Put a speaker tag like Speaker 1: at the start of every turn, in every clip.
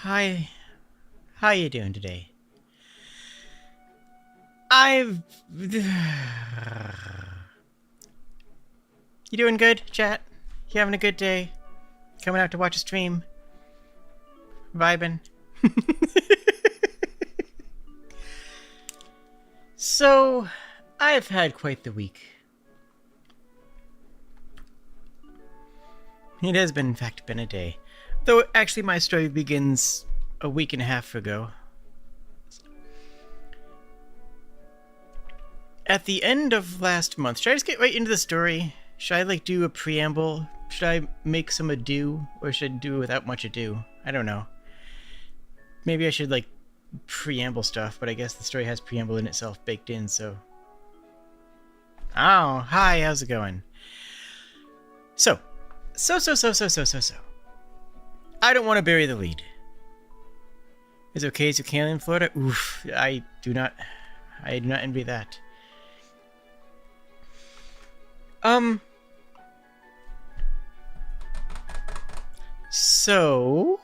Speaker 1: Hi, how you doing today? I've... You doing good, chat? You having a good day? Coming out to watch a stream? Vibing? So, I've had quite the week. It has been, in fact, been a day. Though, actually, my story begins a week and a half ago. At the end of last month, should I just get right into the story? Should I, do a preamble? Should I make some ado? Or should I do without much ado? I don't know. Maybe I should, preamble stuff, but I guess the story has preamble in itself baked in, so... Oh, hi, how's it going? So. I don't want to bury the lead. Is it okay to Canyon, Florida? Oof, I do not envy that. So,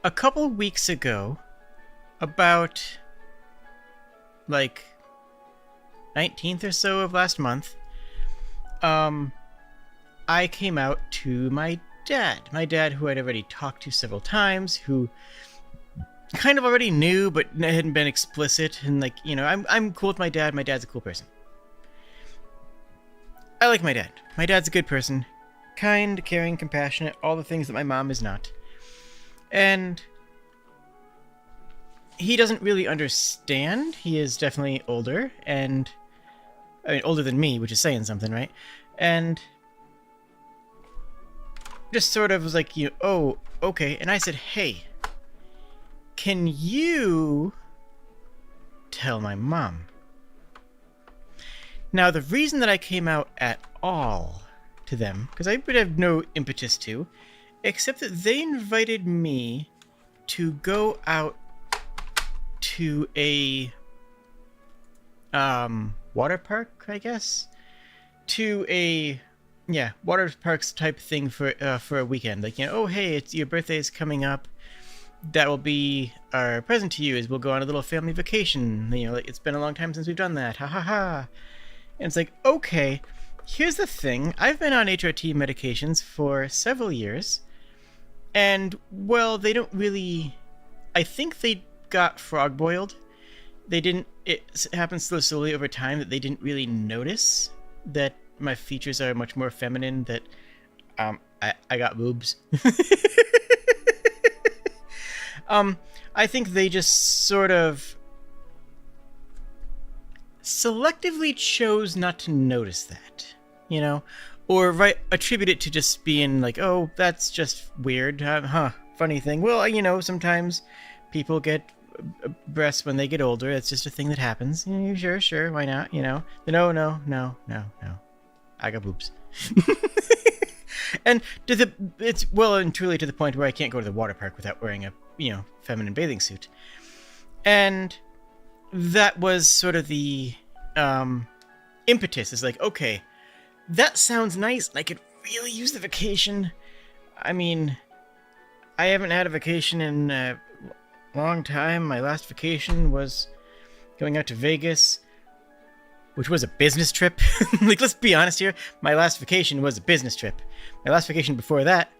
Speaker 1: a couple weeks ago, about, 19th or so of last month, I came out to my dad. My dad, who I'd already talked to several times, who kind of already knew, but hadn't been explicit, and I'm cool with my dad. My dad's a cool person. I like my dad. My dad's a good person. Kind, caring, compassionate, all the things that my mom is not. And he doesn't really understand. He is definitely older, and... I mean, older than me, which is saying something, right? And... just sort of was like, oh, okay. And I said, hey, can you tell my mom? Now, the reason that I came out at all to them, because I would have no impetus to, except that they invited me to go out to a water park, I guess? To a water parks type thing for a weekend. Oh, hey, it's your birthday is coming up. That will be our present to you. Is we'll go on a little family vacation. It's been a long time since we've done that. Ha ha ha. And it's okay. Here's the thing. I've been on HRT medications for several years, and well, they don't really. I think they got frog boiled. They didn't. It happens so slowly over time that they didn't really notice that my features are much more feminine, that I got boobs. I think they just sort of selectively chose not to notice that, or attribute it to just being oh, that's just weird, funny thing. Well, sometimes people get breasts when they get older. It's just a thing that happens. Sure, why not? No. I got boobs. And it's well and truly to the point where I can't go to the water park without wearing a, feminine bathing suit. And that was sort of the impetus. Is okay, that sounds nice. I could really use the vacation. I mean, I haven't had a vacation in a long time. My last vacation was going out to Vegas, which was a business trip. Let's be honest here. My last vacation was a business trip. My last vacation before that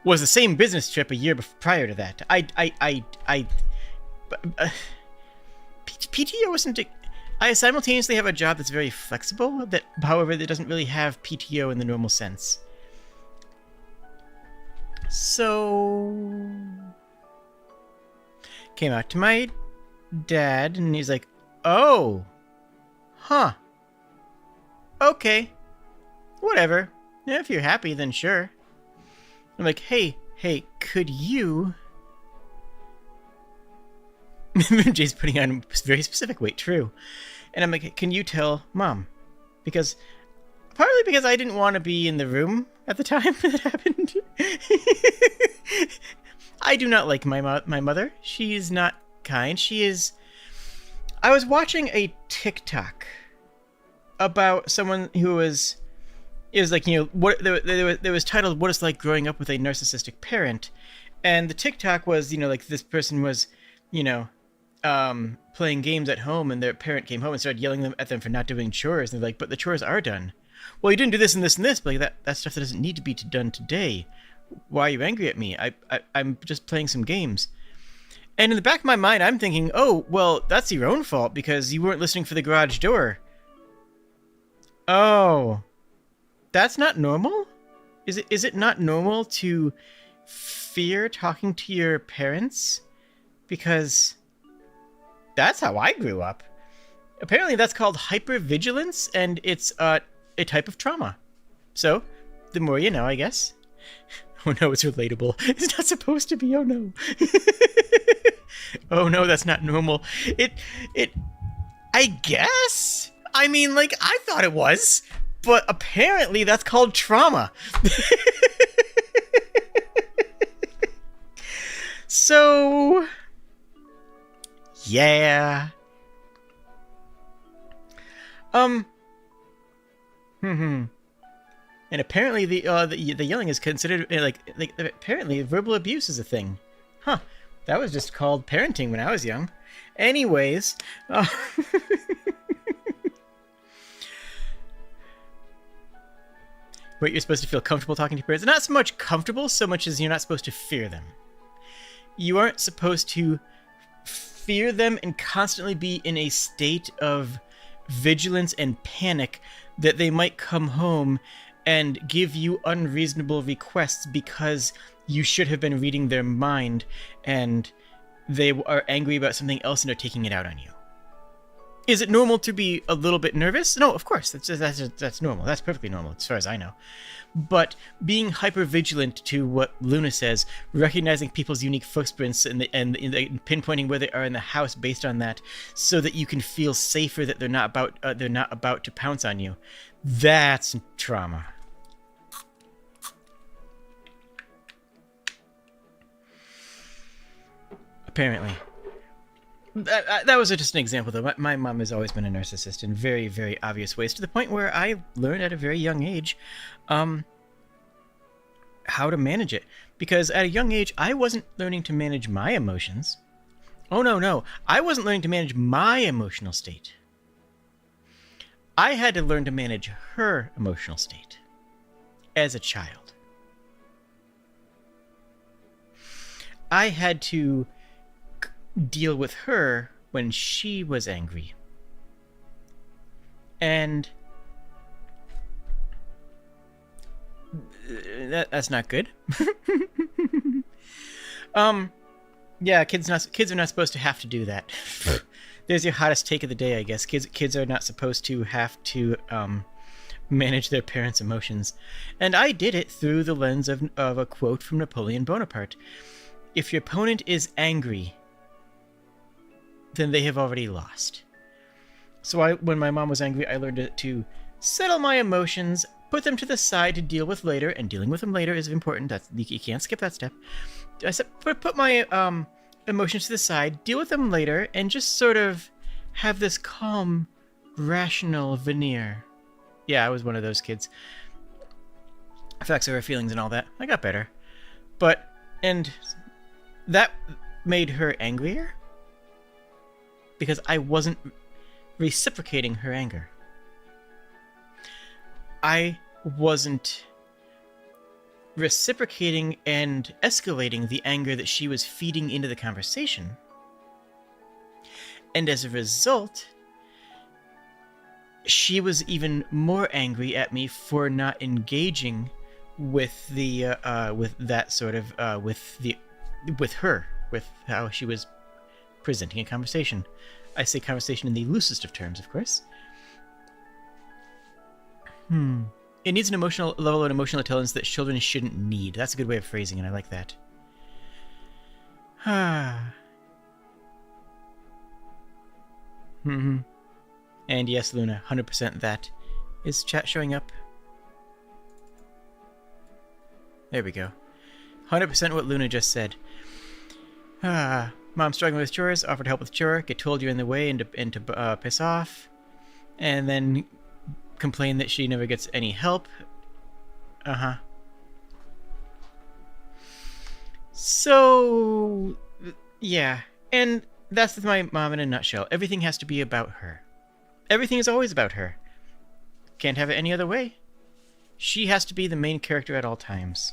Speaker 1: was the same business trip a year prior to that. PTO isn't... I simultaneously have a job that's very flexible, that, however, that doesn't really have PTO in the normal sense. So... came out to my dad, and he's like, oh... huh. Okay. Whatever. Yeah, if you're happy, then sure. I'm like, hey, could you... Jay's putting on very specific weight, true. And I'm like, can you tell Mom? Because... partly because I didn't want to be in the room at the time that happened. I do not like my mother. She is not kind. She is... I was watching a TikTok about someone who was... It was what there was titled "What It's Like Growing Up with a Narcissistic Parent," And the TikTok was, like this person was, you know, playing games at home, and their parent came home and started yelling at them for not doing chores. And they're like, "But the chores are done." Well, you didn't do this and this and this, but like that's stuff that doesn't need to be done today. Why are you angry at me? I'm just playing some games. And in the back of my mind, I'm thinking, oh, well, that's your own fault because you weren't listening for the garage door. Oh, that's not normal? Is it not normal to fear talking to your parents? Because that's how I grew up. Apparently that's called hypervigilance, and it's a type of trauma. So, the more you know, I guess. Oh no, it's relatable. It's not supposed to be, oh no. Oh no, that's not normal. I guess? I mean, like, I thought it was, but apparently that's called trauma. So, yeah. And apparently the yelling is considered like apparently verbal abuse is a thing. Huh. That was just called parenting when I was young. Anyways, wait, you're supposed to feel comfortable talking to your parents. Not so much comfortable, so much as you're not supposed to fear them. You aren't supposed to fear them and constantly be in a state of vigilance and panic that they might come home and give you unreasonable requests because you should have been reading their mind and they are angry about something else and are taking it out on you. Is it normal to be a little bit nervous? No, of course. That's normal. That's perfectly normal as far as I know. But being hyper-vigilant to what Luna says, recognizing people's unique footprints and pinpointing where they are in the house based on that, so that you can feel safer that they're not about to pounce on you, that's trauma. Apparently. That was just an example, though. My mom has always been a narcissist in very, very obvious ways, to the point where I learned at a very young age how to manage it. Because at a young age, I wasn't learning to manage my emotions. Oh, no. I wasn't learning to manage my emotional state. I had to learn to manage her emotional state as a child. I had to deal with her when she was angry. And that's not good. Yeah, kids are not supposed to have to do that. There's your hottest take of the day, I guess. Kids are not supposed to have to manage their parents' emotions. And I did it through the lens of a quote from Napoleon Bonaparte. If your opponent is angry, then they have already lost. So when my mom was angry, I learned to settle my emotions, put them to the side to deal with later, and dealing with them later is important. You can't skip that step. I said, put my emotions to the side, deal with them later, and just sort of have this calm, rational veneer. Yeah, I was one of those kids. Facts over feelings and all that. I got better. And that made her angrier, because I wasn't reciprocating her anger. I wasn't reciprocating and escalating the anger that she was feeding into the conversation. And as a result, she was even more angry at me for not engaging with with how she was presenting a conversation. I say conversation in the loosest of terms, of course. It needs an emotional level of emotional intelligence that children shouldn't need. That's a good way of phrasing it. I like that. And yes, Luna, 100% that. Is chat showing up? There we go. 100% what Luna just said. Mom struggling with chores, offered help with chore, get told you're in the way and to piss off, and then complain that she never gets any help. So, yeah. And that's my mom in a nutshell. Everything has to be about her. Everything is always about her. Can't have it any other way. She has to be the main character at all times.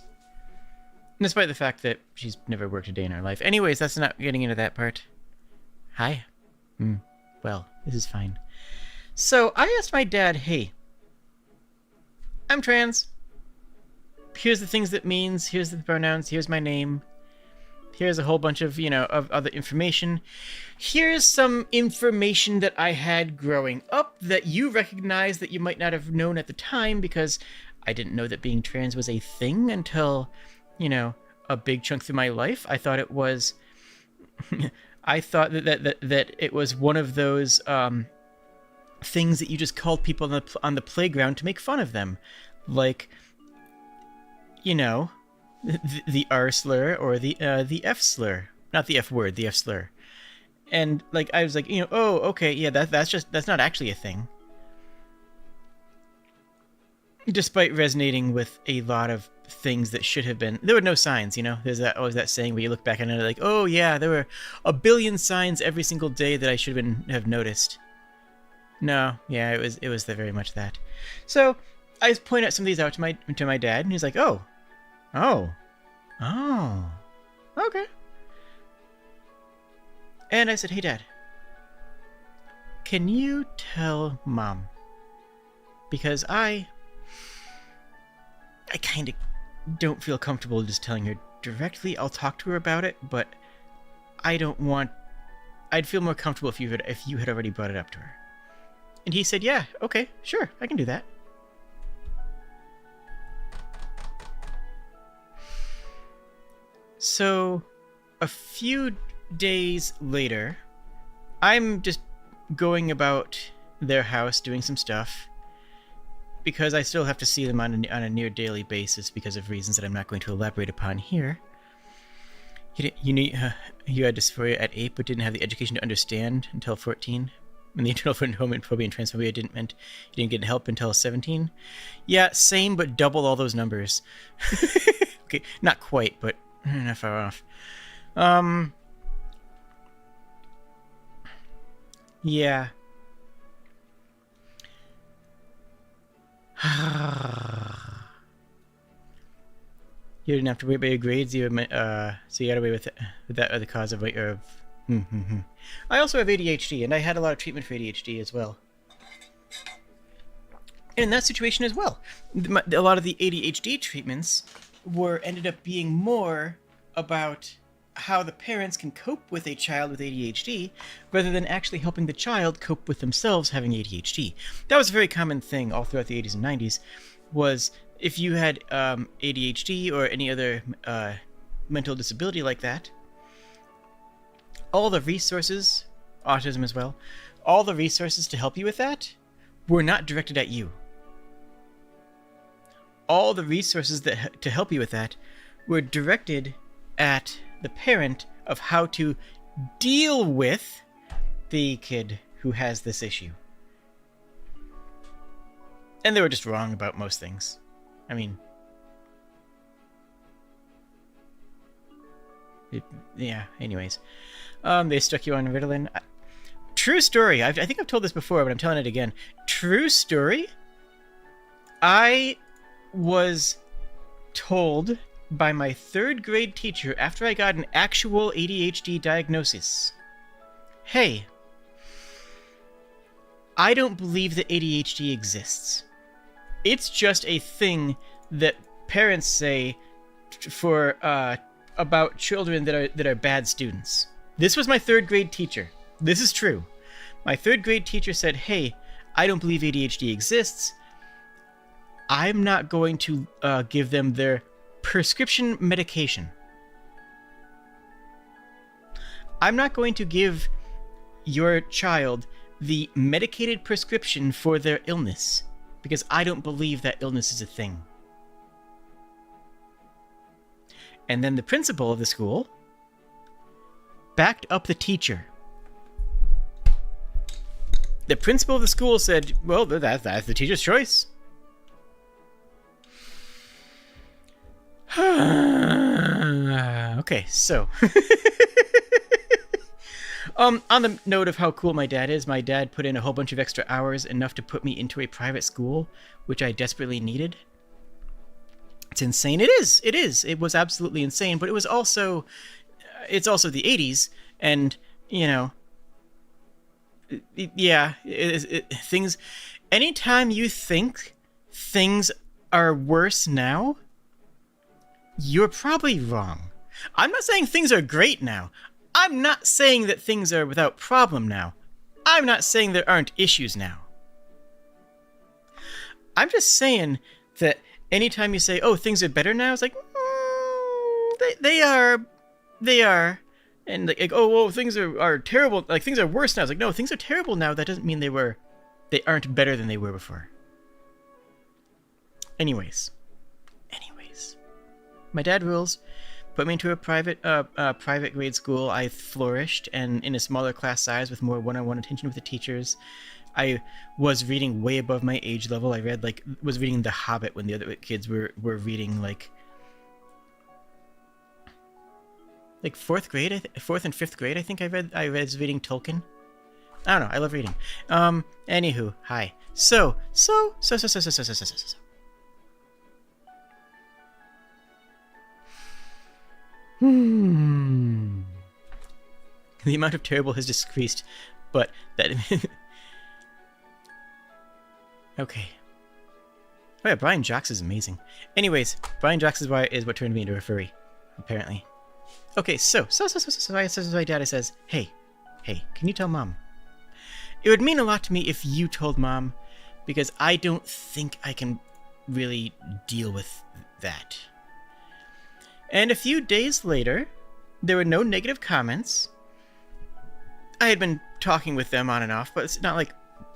Speaker 1: Despite the fact that she's never worked a day in her life. Anyways, that's not getting into that part. Hi. Well, this is fine. So, I asked my dad, hey, I'm trans. Here's the things that means. Here's the pronouns. Here's my name. Here's a whole bunch of, of other information. Here's some information that I had growing up that you recognize that you might not have known at the time, because I didn't know that being trans was a thing until, a big chunk through my life. I thought it was... I thought that it was one of those things that you just called people on the playground to make fun of them. Like, the R slur or the F slur. Not the F word, the F slur. And, I was like, oh, okay, yeah, that's not actually a thing. Despite resonating with a lot of things that should have been... There were no signs, There's always that saying where you look back on it like, oh, yeah, there were a billion signs every single day that I should have noticed. No, yeah, it was very much that. So, I point out some of these out to my dad, and he's like, oh, okay. And I said, hey, Dad, can you tell Mom? Because I kind of don't feel comfortable just telling her directly. I'll talk to her about it, but I don't want... I'd feel more comfortable if you had already brought it up to her. And he said, yeah, okay, sure, I can do that. So, a few days later, I'm just going about their house doing some stuff, because I still have to see them on a near daily basis because of reasons that I'm not going to elaborate upon here. You had dysphoria at 8 but didn't have the education to understand until 14. And the internal homophobia and transphobia you didn't get help until 17. Yeah, same, but double all those numbers. Okay, not quite, but not far off. Yeah. You didn't have to wait by your grades, so you got away with that the cause of... I also have ADHD, and I had a lot of treatment for ADHD as well. And in that situation as well, a lot of the ADHD treatments ended up being more about how the parents can cope with a child with ADHD rather than actually helping the child cope with themselves having ADHD. That was a very common thing all throughout the 80s and 90s, was if you had ADHD or any other mental disability like that, all the resources, autism as well, all the resources to help you with that were not directed at you. All the resources to help you with that were directed at the parent of how to deal with the kid who has this issue. And they were just wrong about most things. I mean... yeah, anyways. They stuck you on Ritalin. True story. I think I've told this before, but I'm telling it again. True story. I was told by my 3rd grade teacher after I got an actual ADHD diagnosis, hey, I don't believe that ADHD exists. It's just a thing that parents say for about children that are bad students. This was my 3rd grade teacher. This is true. My 3rd grade teacher said, hey, I don't believe ADHD exists. I'm not going to give them their prescription medication. I'm not going to give your child the medicated prescription for their illness because I don't believe that illness is a thing. And then the principal of the school backed up the teacher. The principal of the school said, well, that's the teacher's choice. Okay, so on the note of how cool my dad is, my dad put in a whole bunch of extra hours, enough to put me into a private school, which I desperately needed. It's insane. It is. It is. It was absolutely insane, but it was also, it's also the 80s, and, you know, yeah, things, anytime you think things are worse now, you're probably wrong. I'm not saying things are great now. I'm not saying that things are without problem now. I'm not saying there aren't issues now. I'm just saying that anytime you say, oh, things are better now, it's like, they are. And like, oh, whoa, things are terrible. Like, things are worse now. It's like, no, things are terrible now. That doesn't mean they aren't better than they were before. Anyways, my dad rules. Put me into a private grade school. I flourished, and in a smaller class size with more one-on-one attention with the teachers. I was reading way above my age level. I was reading The Hobbit when the other kids were reading like fourth and fifth grade. I think I was reading Tolkien. I don't know. I love reading. Anywho, hi. So. The amount of terrible has decreased, but that. Okay. Oh yeah, Brian Jocks is amazing. Anyways, Brian Jocks is what turned me into a furry, apparently. Okay, so my dad says, hey, can you tell Mom? It would mean a lot to me if you told Mom, because I don't think I can really deal with that. And a few days later, there were no negative comments. I had been talking with them on and off, but it's not like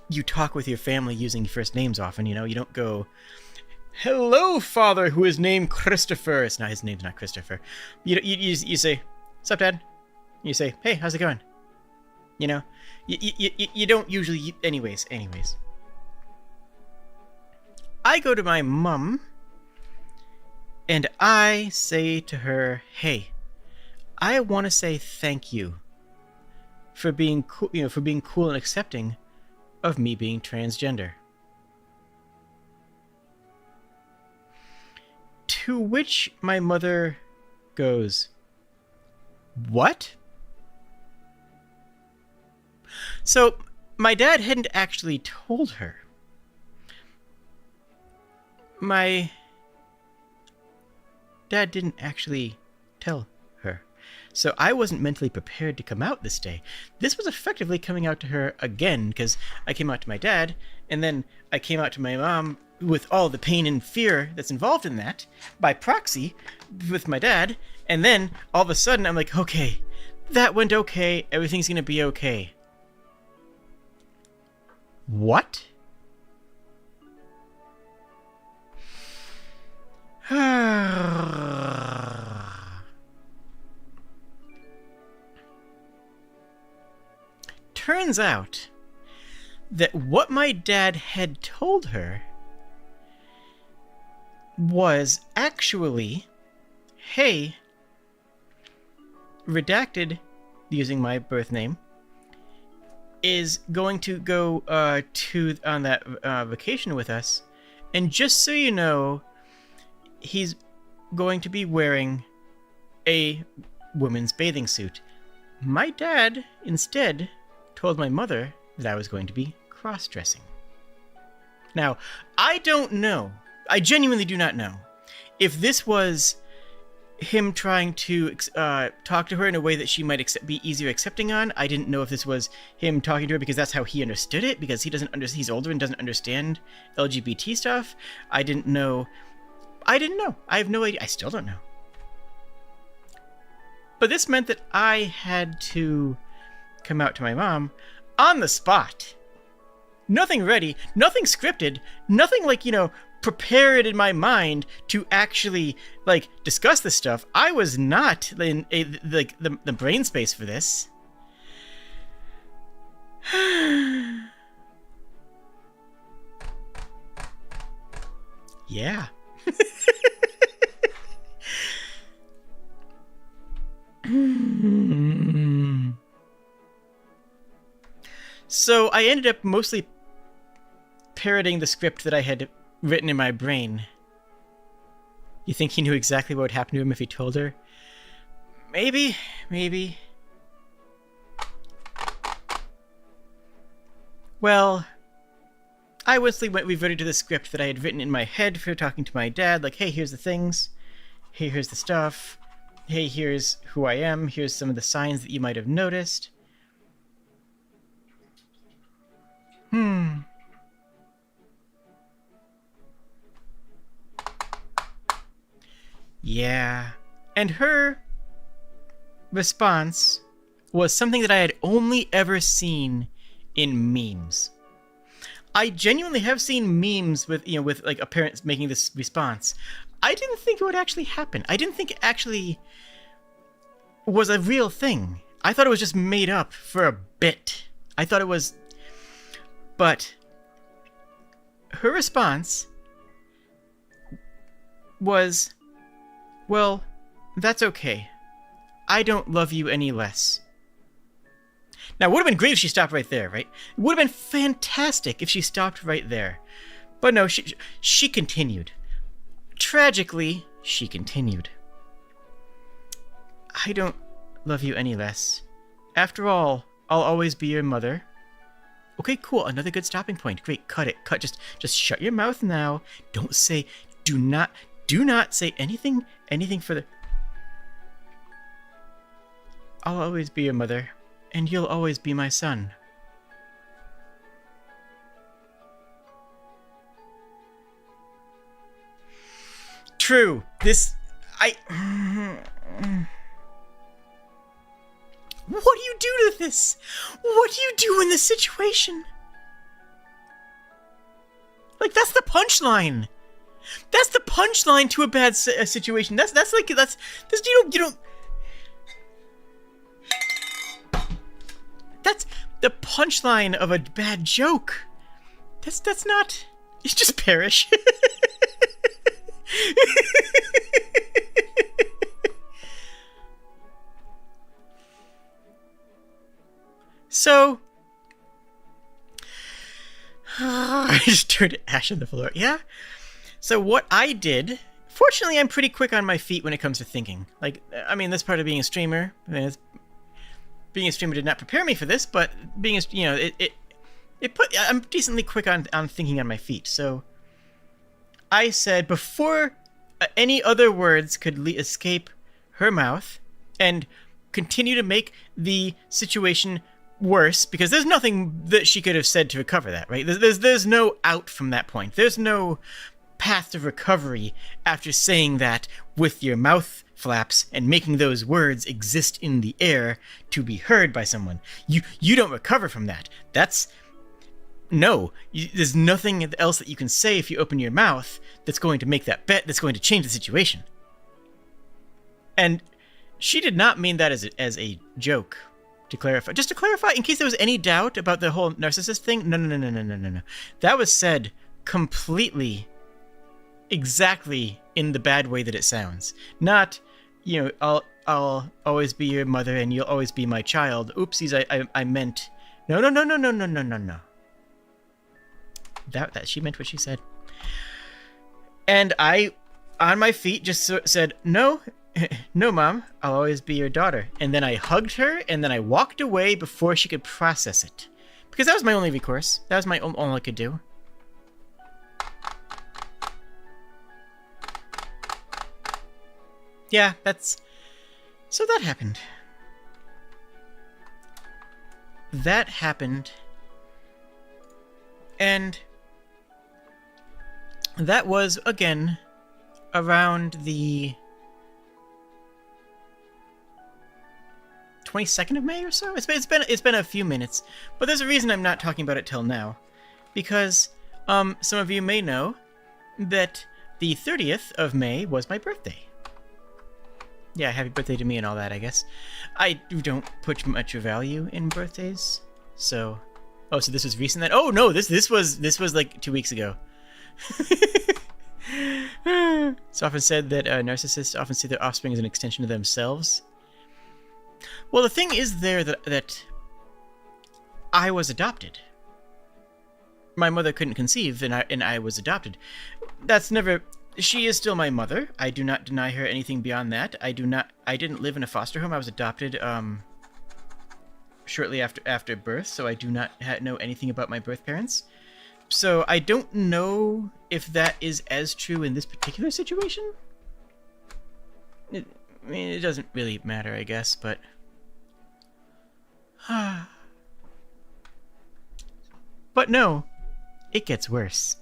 Speaker 1: you talk with your family using first names often, you know? You don't go, hello, father, who is named Christopher. It's not, his name's not Christopher. You say, sup, Dad? You say, hey, how's it going? You know? You don't usually... Anyways. I go to my mom, and I say to her, hey, I want to say thank you for being cool, for being cool and accepting of me being transgender. To which my mother goes, what? So my dad hadn't actually told her. My dad didn't actually tell her. So I wasn't mentally prepared to come out this day. This was effectively coming out to her again, because I came out to my dad, and then I came out to my mom with all the pain and fear that's involved in that, by proxy, with my dad, and then all of a sudden I'm like, okay, that went okay, everything's gonna be okay. What? Turns out that what my dad had told her was actually, hey, redacted, using my birth name, is going to go on that vacation with us, and just so you know, he's going to be wearing a woman's bathing suit. My dad instead told my mother that I was going to be cross-dressing. Now, I don't know, I genuinely do not know, if this was him trying to talk to her in a way that she might be easier accepting on. I didn't know if this was him talking to her because that's how he understood it, because he's older and doesn't understand LGBT stuff. I didn't know. I have no idea. I still don't know. But this meant that I had to come out to my mom on the spot. Nothing ready, nothing scripted, nothing prepared in my mind to actually discuss this stuff. I was not in the brain space for this. Yeah. So I ended up mostly parroting the script that I had written in my brain. You think he knew exactly what would happen to him if he told her? Maybe, maybe. Well, I mostly reverted to the script that I had written in my head for talking to my dad, like, hey, here's the things, hey, here's the stuff, hey, here's who I am, here's some of the signs that you might have noticed. Yeah. And her response was something that I had only ever seen in memes. I genuinely have seen memes with, with like a parent making this response. I didn't think it would actually happen. I didn't think it actually was a real thing. I thought it was just made up for a bit. I thought it was... But her response was, well, that's okay. I don't love you any less. Now, it would have been great if she stopped right there, right? It would have been fantastic if she stopped right there. But no, she continued. Tragically, she continued. I don't love you any less. After all, I'll always be your mother. Okay, cool. Another good stopping point. Great. Cut it. Cut. Just shut your mouth now. Don't say, do not say anything further. I'll always be your mother, and you'll always be my son. True. What do you do to this? What do you do in this situation? Like, that's the punchline. That's the punchline to a bad situation. That's you don't. That's the punchline of a bad joke. That's not. You just perish. So, I just turned to ash on the floor. Yeah? So what I did, fortunately I'm pretty quick on my feet when it comes to thinking. Like, I mean, that's part of being a streamer. Being a streamer did not prepare me for this, but being I'm decently quick on thinking on my feet. So, I said before any other words could escape her mouth and continue to make the situation worse, because there's nothing that she could have said to recover that, right? There's no out from that point. There's no path to recovery after saying that with your mouth flaps and making those words exist in the air to be heard by someone. You don't recover from that. There's nothing else that you can say if you open your mouth that's going to make that's going to change the situation. And she did not mean that as a joke. Just to clarify, in case there was any doubt about the whole narcissist thing, no. That was said completely, exactly in the bad way that it sounds. Not, I'll always be your mother and you'll always be my child. Oopsies, I meant... No. That she meant what she said. And I, on my feet, just said, no, Mom, I'll always be your daughter. And then I hugged her, and then I walked away before she could process it. Because that was my only recourse. That was all I could do. Yeah, so that happened. That happened. And that was, again, around the 22nd of May or so? It's been a few minutes, but there's a reason I'm not talking about it till now. Because, some of you may know that the 30th of May was my birthday. Yeah, happy birthday to me and all that, I guess. I don't put much value in birthdays, so... Oh, so this was recent then? Oh, no, this was like 2 weeks ago. It's often said that narcissists often see their offspring as an extension of themselves. Well, the thing is there that I was adopted. My mother couldn't conceive, and I was adopted. That's never... She is still my mother. I do not deny her anything beyond that. I didn't live in a foster home. I was adopted shortly after birth, so I do not know anything about my birth parents. So I don't know if that is as true in this particular situation. I mean, it doesn't really matter, I guess, but... But no, it gets worse.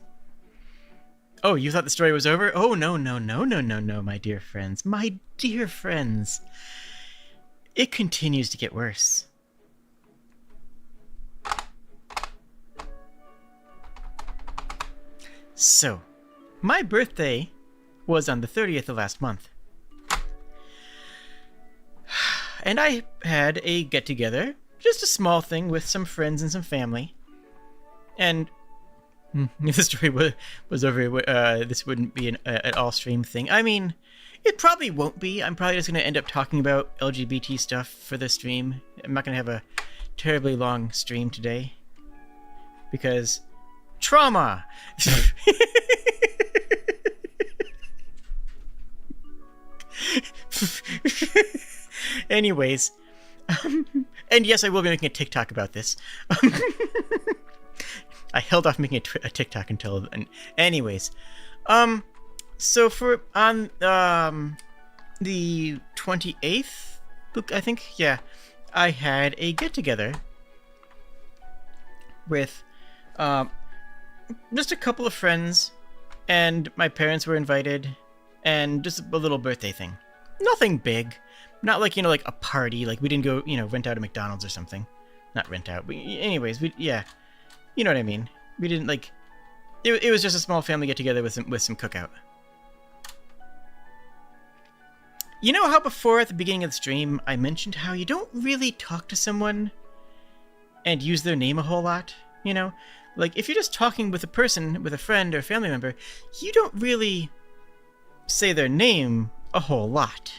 Speaker 1: Oh, you thought the story was over? Oh, no, my dear friends. My dear friends. It continues to get worse. So, my birthday was on the 30th of last month. And I had a get-together, just a small thing with some friends and some family. And if the story was over, this wouldn't be an all-stream thing. I mean, it probably won't be. I'm probably just going to end up talking about LGBT stuff for the stream. I'm not going to have a terribly long stream today. Because... trauma! Anyways. And yes, I will be making a TikTok about this. I held off making a TikTok until... Anyways. So for... on the 28th, I think? Yeah. I had a get-together with... just a couple of friends, and my parents were invited, and just a little birthday thing. Nothing big. Not like, like a party. Like, we didn't go, rent out a McDonald's or something. Not rent out. Anyways, yeah. You know what I mean. We didn't, like... It was just a small family get-together with some cookout. You know how before, at the beginning of the stream, I mentioned how you don't really talk to someone and use their name a whole lot? Like, if you're just talking with a person, with a friend or a family member, you don't really say their name a whole lot.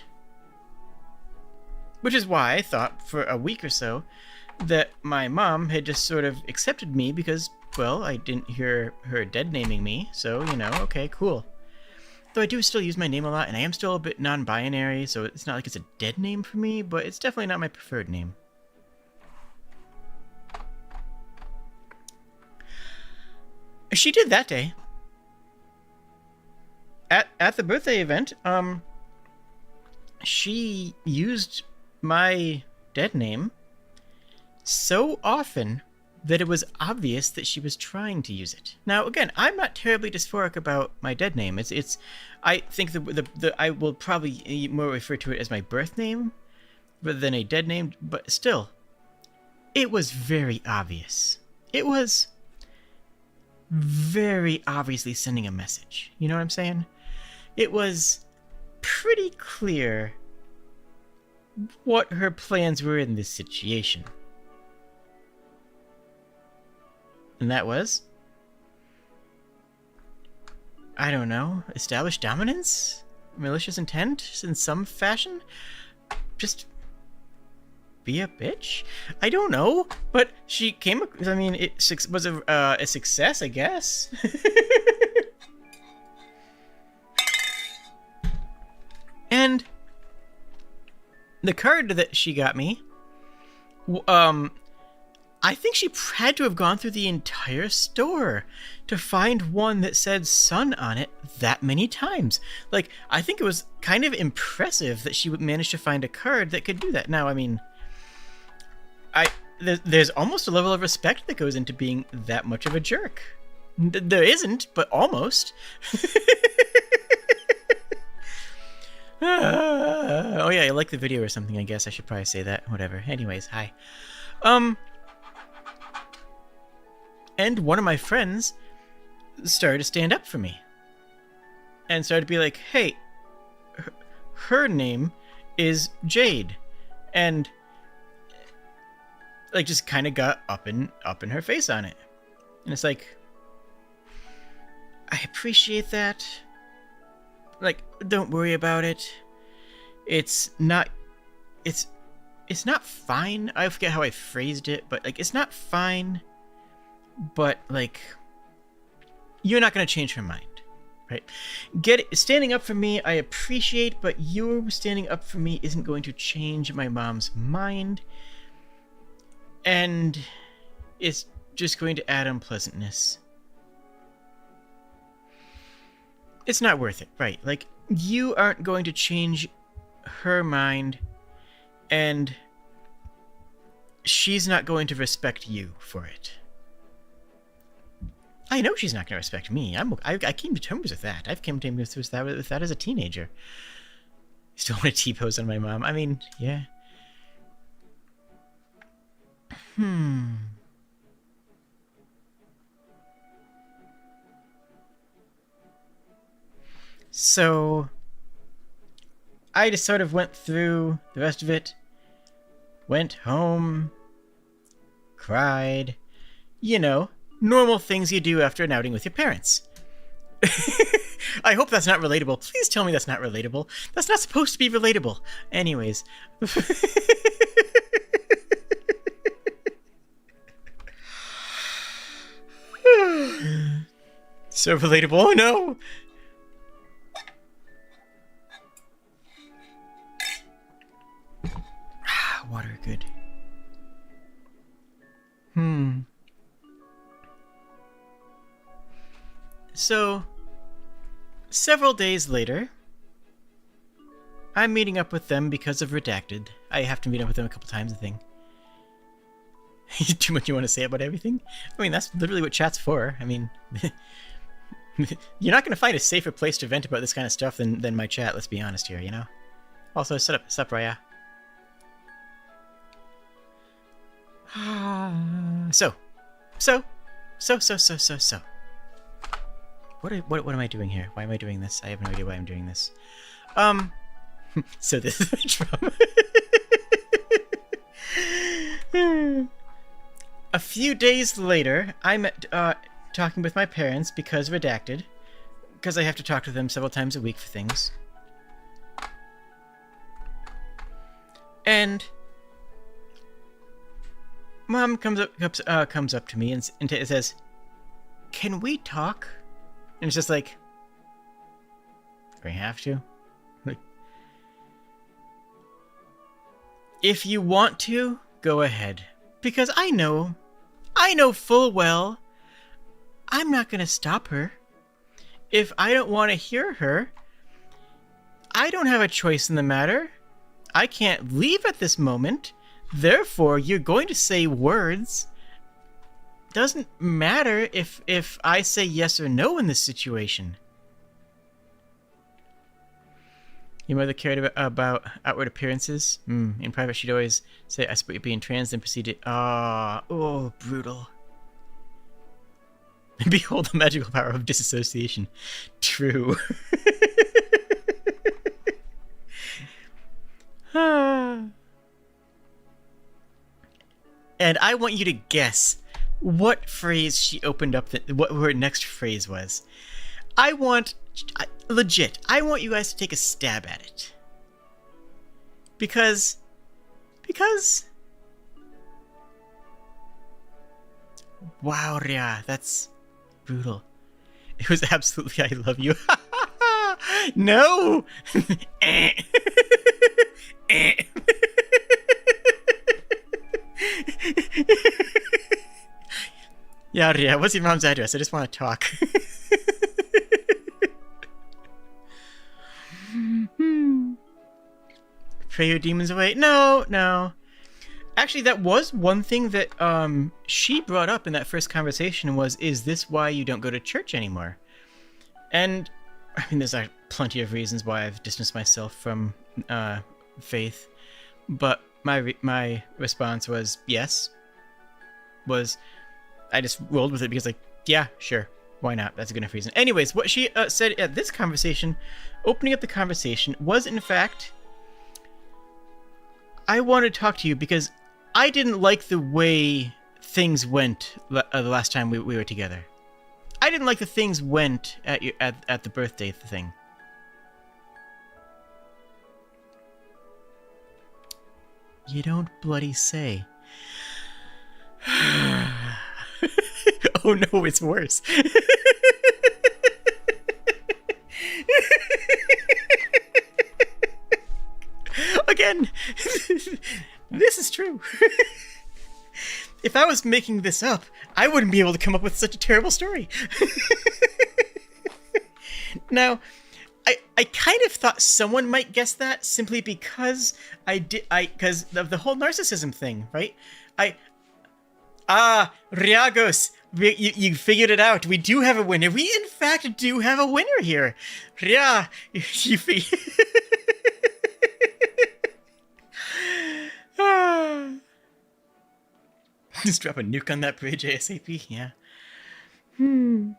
Speaker 1: Which is why I thought for a week or so that my mom had just sort of accepted me because, well, I didn't hear her dead naming me, so, okay, cool. Though I do still use my name a lot, and I am still a bit non-binary, so it's not like it's a dead name for me, but it's definitely not my preferred name. She did that day. At the birthday event, she used my dead name so often that it was obvious that she was trying to use it. Now, again, I'm not terribly dysphoric about my dead name. It's I think I will probably more refer to it as my birth name rather than a dead name, but still, it was very obvious. It was very obviously sending a message. You know what I'm saying? It was pretty clear what her plans were in this situation. And that was... I don't know, establish dominance? Malicious intent in some fashion? Just be a bitch? I don't know, but she came... I mean, it was a success, I guess. And the card that she got me, I think she had to have gone through the entire store to find one that said son on it that many times. Like, I think it was kind of impressive that she would manage to find a card that could do that. Now, I mean, there's almost a level of respect that goes into being that much of a jerk. There isn't, but almost. Oh yeah, I like the video or something, I guess. I should probably say that. Whatever. Anyways, hi. And one of my friends started to stand up for me. And started to be like, hey, her name is Jade. And like just kind of got up in her face on it. And it's like, I appreciate that. Like, don't worry about it. It's it's not fine. I forget how I phrased it, but like it's not fine, but like you're not going to change her mind, right? Standing up for me, I appreciate, but you standing up for me isn't going to change my mom's mind, and it's just going to add unpleasantness. It's not worth it, right? Like, you aren't going to change her mind, and she's not going to respect you for it. I know she's not going to respect me. I came to terms with that. I've come to terms with that as a teenager. Still want to T-pose on my mom. I mean, yeah. So, I just sort of went through the rest of it. Went home. Cried. You know, normal things you do after an outing with your parents. I hope that's not relatable. Please tell me that's not relatable. That's not supposed to be relatable. Anyways. So relatable. Oh no! Water, good. So, several days later, I'm meeting up with them because of Redacted. I have to meet up with them a couple times, I think. Too much you want to say about everything? I mean, that's literally what chat's for. I mean, you're not going to find a safer place to vent about this kind of stuff than my chat, let's be honest here, you know? Also, sup, Raya. So. What am I doing here? Why am I doing this? I have no idea why I'm doing this. So this is the drama. A few days later, I'm talking with my parents because Redacted. Because I have to talk to them several times a week for things. And Mom comes up to me and says, "Can we talk?" And it's just like, do we have to? Like, if you want to, go ahead. Because I know full well, I'm not going to stop her. If I don't want to hear her, I don't have a choice in the matter. I can't leave at this moment. Therefore, you're going to say words. Doesn't matter if I say yes or no in this situation. Your mother cared about outward appearances? In private, she'd always say, "I support you being trans," then proceeded, oh, brutal. Behold the magical power of disassociation. True. And I want you to guess what phrase she opened up, what her next phrase was. Legit, I want you guys to take a stab at it. Because... Wow, Rhea, that's brutal. It was absolutely, "I love you." No! Yeah, Rhea, what's your mom's address? I just want to talk. Pray your demons away. No. Actually, that was one thing that she brought up in that first conversation was, is this why you don't go to church anymore? And, I mean, there's plenty of reasons why I've distanced myself from faith. But my response was, yes. I just rolled with it because, like, yeah, sure. Why not? That's a good enough reason. Anyways, what she said at this conversation, opening up the conversation, was, in fact, I want to talk to you because I didn't like the way things went the last time we were together. I didn't like the things went at the birthday thing. You don't bloody say. Oh no, it's worse. Again, this is true. If I was making this up, I wouldn't be able to come up with such a terrible story. Now, I kind of thought someone might guess that simply because because of the whole narcissism thing, right? Riagos, you figured it out. We do have a winner. We, in fact, do have a winner here. Ria, you figured... Just drop a nuke on that bridge ASAP, yeah. You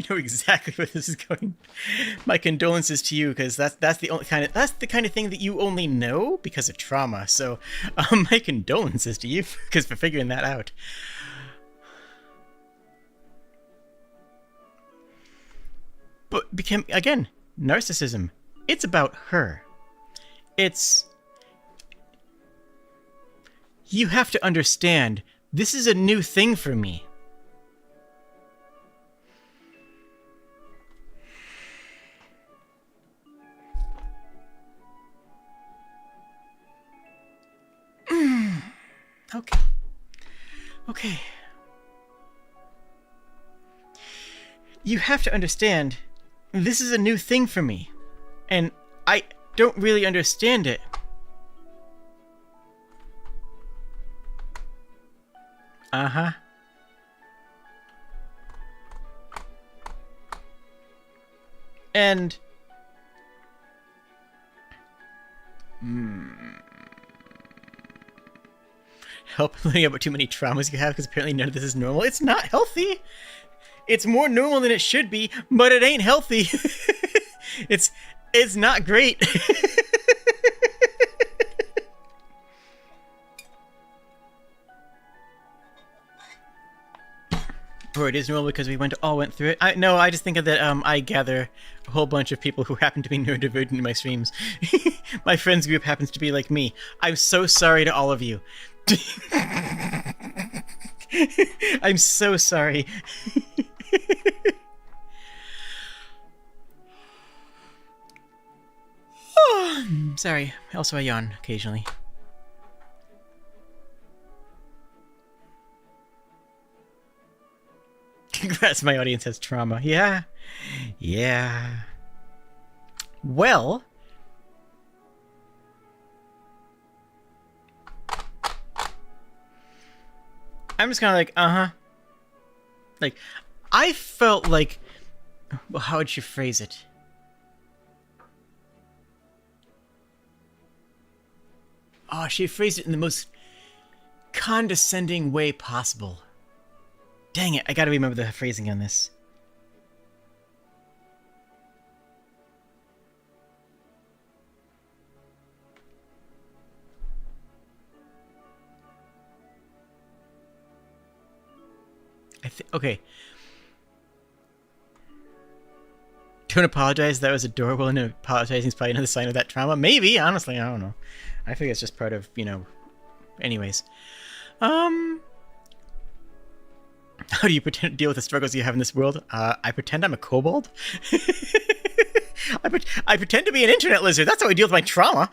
Speaker 1: know exactly where this is going. My condolences to you, because that's the kind of thing that you only know because of trauma. So, my condolences to you because for figuring that out. But again, narcissism. It's about her. You have to understand, this is a new thing for me. Okay. You have to understand, this is a new thing for me, and I don't really understand it. Uh-huh. And... Help learning about too many traumas you have, because apparently none of this is normal. It's not healthy! It's more normal than it should be, but it ain't healthy. It's not great. Or it is normal because we all went through it. I just think of that I gather a whole bunch of people who happen to be neurodivergent in my streams. My friends group happens to be like me. I'm so sorry to all of you. I'm so sorry. Sorry. Also, I yawn occasionally. Congrats, my audience has trauma. Yeah. Well... I'm just kind of like, Like, I felt like... Well, how would you phrase it? Oh, she phrased it in the most condescending way possible. Dang it, I gotta remember the phrasing on this. Okay. Don't apologize, that was adorable, and apologizing is probably another sign of that trauma. Maybe, honestly, I don't know. I think it's just part of, anyways. How do you pretend to deal with the struggles you have in this world? I pretend I'm a kobold. I pretend to be an internet lizard. That's how I deal with my trauma.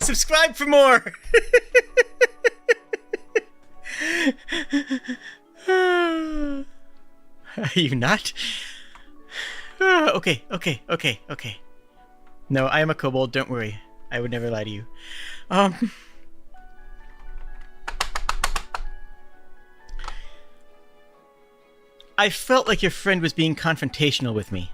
Speaker 1: Subscribe for more. Are you not? Okay. No, I am a kobold, don't worry. I would never lie to you. I felt like your friend was being confrontational with me.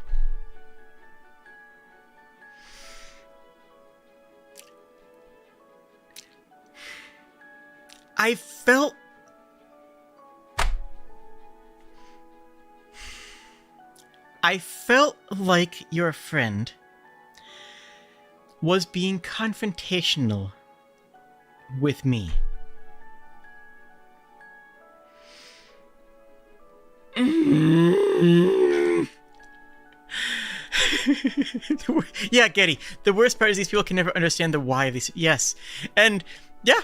Speaker 1: I felt like your friend was being confrontational with me. Yeah, Getty. The worst part is these people can never understand the why of these. Yes. And, yeah.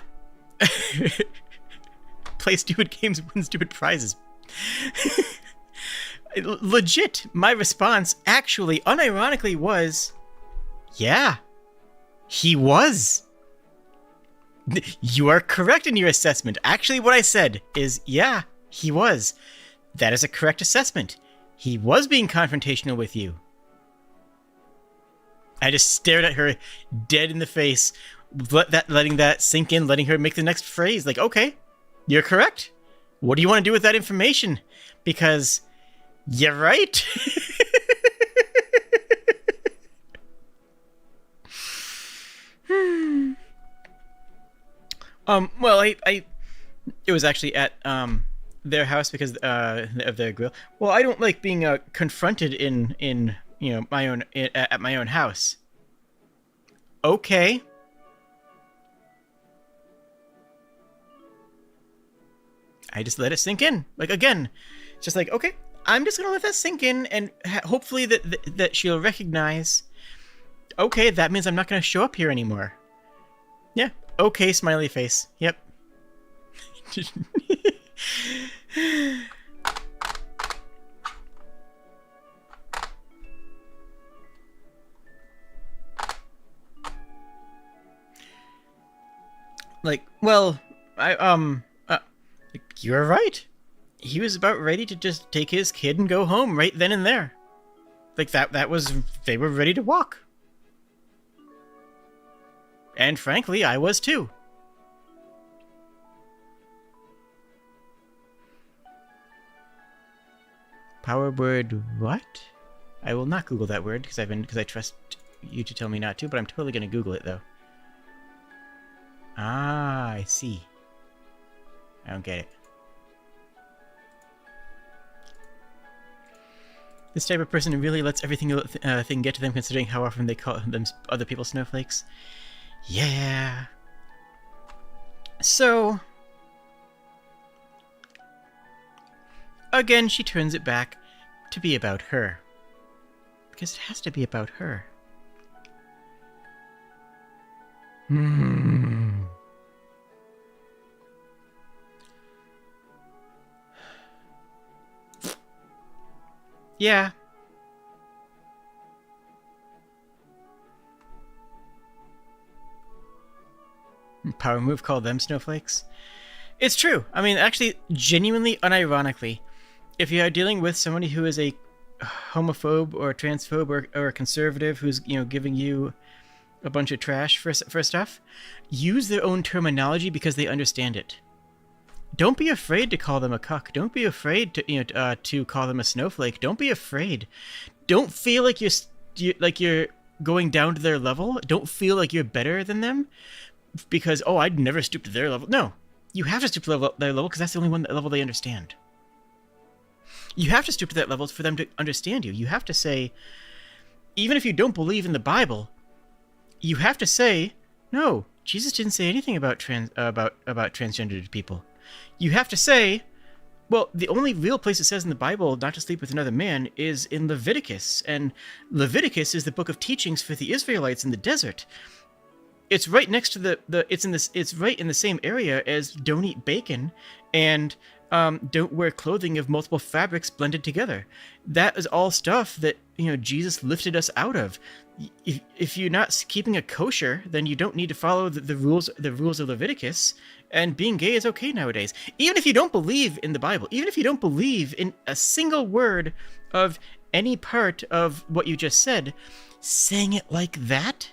Speaker 1: Play stupid games, win stupid prizes. Legit, my response actually, unironically, was, yeah, he was. You are correct in your assessment. Actually, what I said is, yeah, he was. That is a correct assessment. He was being confrontational with you. I just stared at her dead in the face, letting that sink in, letting her make the next phrase. Like, okay, you're correct. What do you want to do with that information? Because you're right. Well, it was actually at their house because of their grill. Well, I don't like being confronted in my own at my own house. Okay. I just let it sink in. Like, again, it's just like, okay, I'm just gonna let that sink in, and hopefully that she'll recognize. Okay, that means I'm not gonna show up here anymore. Yeah. Okay, smiley face. Yep. Like, well, you're right. He was about ready to just take his kid and go home right then and there. Like, that was, they were ready to walk. And frankly, I was too. Power word what? I will not Google that word because I trust you to tell me not to, but I'm totally going to Google it though. Ah, I see. I don't get it. This type of person really lets everything thing get to them, considering how often they call them other people snowflakes. Yeah. So, again, she turns it back to be about her. Because it has to be about her. Yeah. Power move, call them snowflakes. It's true. I mean, actually, genuinely, unironically, if you are dealing with somebody who is a homophobe or a transphobe or a conservative who's, giving you a bunch of trash for stuff, use their own terminology because they understand it. Don't be afraid to call them a cuck. Don't be afraid to to call them a snowflake. Don't be afraid. Don't feel like you're going down to their level. Don't feel like you're better than them because, oh, I'd never stoop to their level. No, you have to stoop to their level because that's the only level they understand. You have to stoop to that level for them to understand you. You have to say, even if you don't believe in the Bible, you have to say, no, Jesus didn't say anything about transgendered people. You have to say, well, the only real place it says in the Bible not to sleep with another man is in Leviticus, and Leviticus is the book of teachings for the Israelites in the desert. It's right next to it's right in the same area as don't eat bacon and don't wear clothing of multiple fabrics blended together. That is all stuff that Jesus lifted us out of. If you're not keeping a kosher, then you don't need to follow the rules of Leviticus. And being gay is okay nowadays. Even if you don't believe in the Bible, even if you don't believe in a single word of any part of what you just said, saying it like that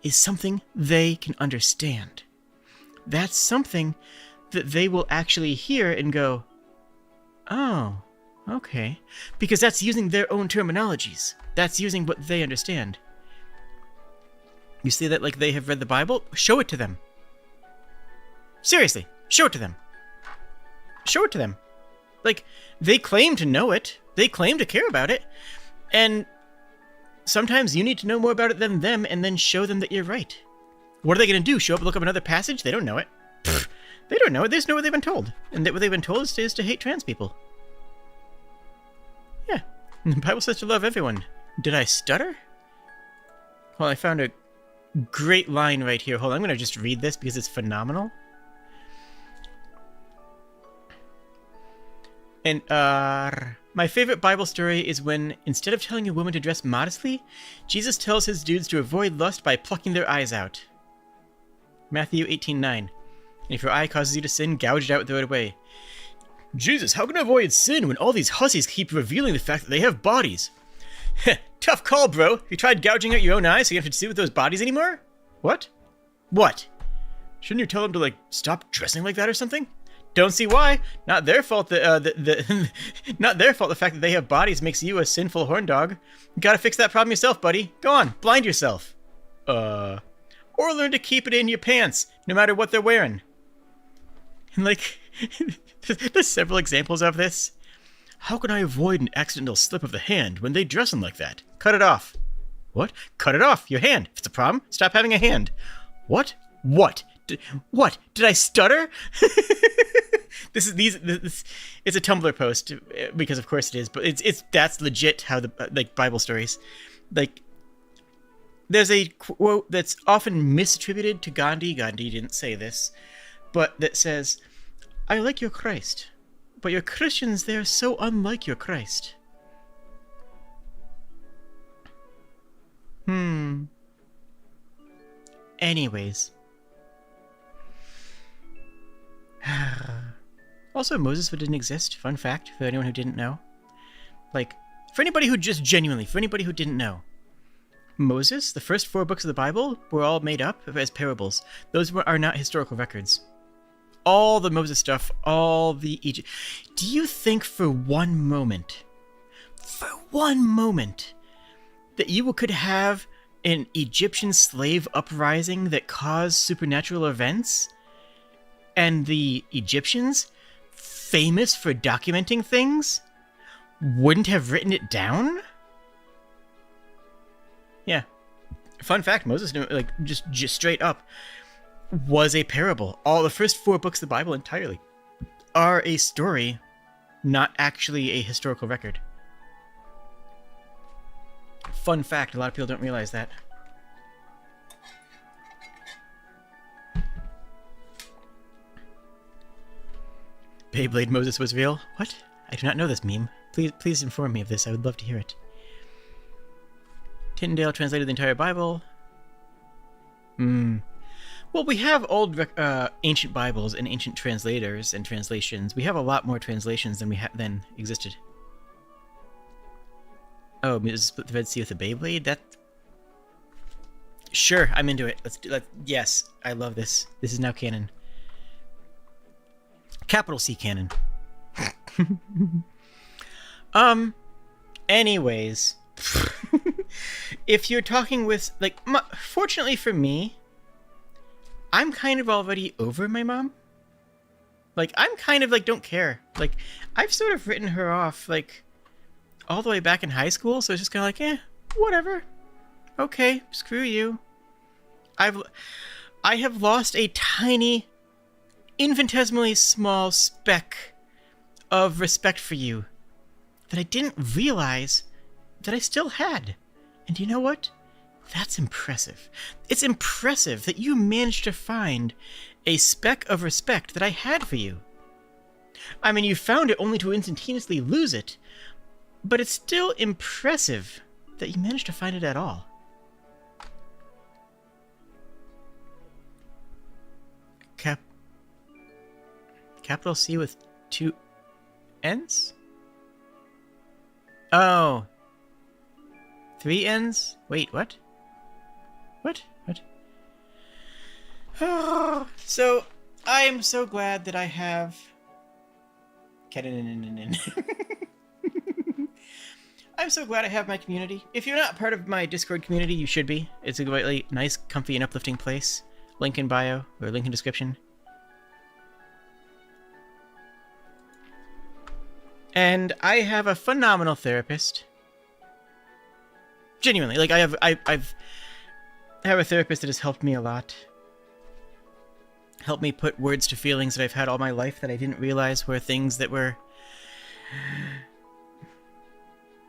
Speaker 1: is something they can understand. That's something that they will actually hear and go, oh, okay. Because that's using their own terminologies. That's using what they understand. You say that like they have read the Bible? Show it to them. Seriously, show it to them. Show it to them. Like, they claim to know it. They claim to care about it. And sometimes you need to know more about it than them and then show them that you're right. What are they going to do? Show up and look up another passage? They don't know it. Pfft, they don't know it. They just know what they've been told. And what they've been told is to hate trans people. Yeah. The Bible says to love everyone. Did I stutter? Well, I found a great line right here. Hold on, I'm going to just read this because it's phenomenal. And, my favorite Bible story is when, instead of telling a woman to dress modestly, Jesus tells his dudes to avoid lust by plucking their eyes out. Matthew 18:9. And if your eye causes you to sin, gouge it out and throw it away. Jesus, how can I avoid sin when all these hussies keep revealing the fact that they have bodies? Tough call, bro. Have you tried gouging out your own eyes so you don't have to see with those bodies anymore? What? What? Shouldn't you tell them to, like, stop dressing like that or something? Don't see why. Not their fault that, not their fault the fact that they have bodies makes you a sinful horn dog. You gotta fix that problem yourself, buddy. Go on, blind yourself. Or learn to keep it in your pants, no matter what they're wearing. And, like, there's several examples of this. How can I avoid an accidental slip of the hand when they dress them like that? Cut it off. What? Cut it off. Your hand. If it's a problem, stop having a hand. What? What? What? Did I stutter? This it's a Tumblr post because of course it is, but that's legit how the like Bible stories. Like, there's a quote that's often misattributed to Gandhi. Gandhi didn't say this, but that says, "I like your Christ, but your Christians, they are so unlike your Christ." Anyways. Also, Moses didn't exist. Fun fact for anyone who didn't know. Like, for anybody who didn't know. Moses, the first 4 books of the Bible, were all made up as parables. Those are not historical records. All the Moses stuff, all the Egypt. Do you think for one moment, that you could have an Egyptian slave uprising that caused supernatural events? And the Egyptians, famous for documenting things, wouldn't have written it down? Yeah. Fun fact, Moses, like, just straight up, was a parable. All the first 4 books of the Bible entirely are a story, not actually a historical record. Fun fact, a lot of people don't realize that. Beyblade Moses was real? What? I do not know this meme. Please inform me of this. I would love to hear it. Tyndale translated the entire Bible. Well, we have old ancient Bibles and ancient translators and translations. We have a lot more translations than existed. Oh, Moses split the Red Sea with a Beyblade? That... Sure, I'm into it. Yes, I love this. This is now canon. Capital C canon. Anyways. If you're talking with, like, fortunately for me, I'm kind of already over my mom. Like, I'm kind of, like, don't care. Like, I've sort of written her off, like, all the way back in high school, so it's just kind of like, whatever. Okay, screw you. I have lost a tiny, infinitesimally small speck of respect for you that I didn't realize that I still had. And you know what? That's impressive. It's impressive that you managed to find a speck of respect that I had for you. I mean, you found it only to instantaneously lose it, but it's still impressive that you managed to find it at all. Capital C with 2 N's? Oh. 3 N's? Wait, what? What? So, I am so glad that I have... I'm so glad I have my community. If you're not part of my Discord community, you should be. It's a really nice, comfy, and uplifting place. Link in bio, or link in description. And I have a phenomenal therapist. Genuinely, like, I've have a therapist that has helped me a lot. Helped me put words to feelings that I've had all my life that I didn't realize were things that were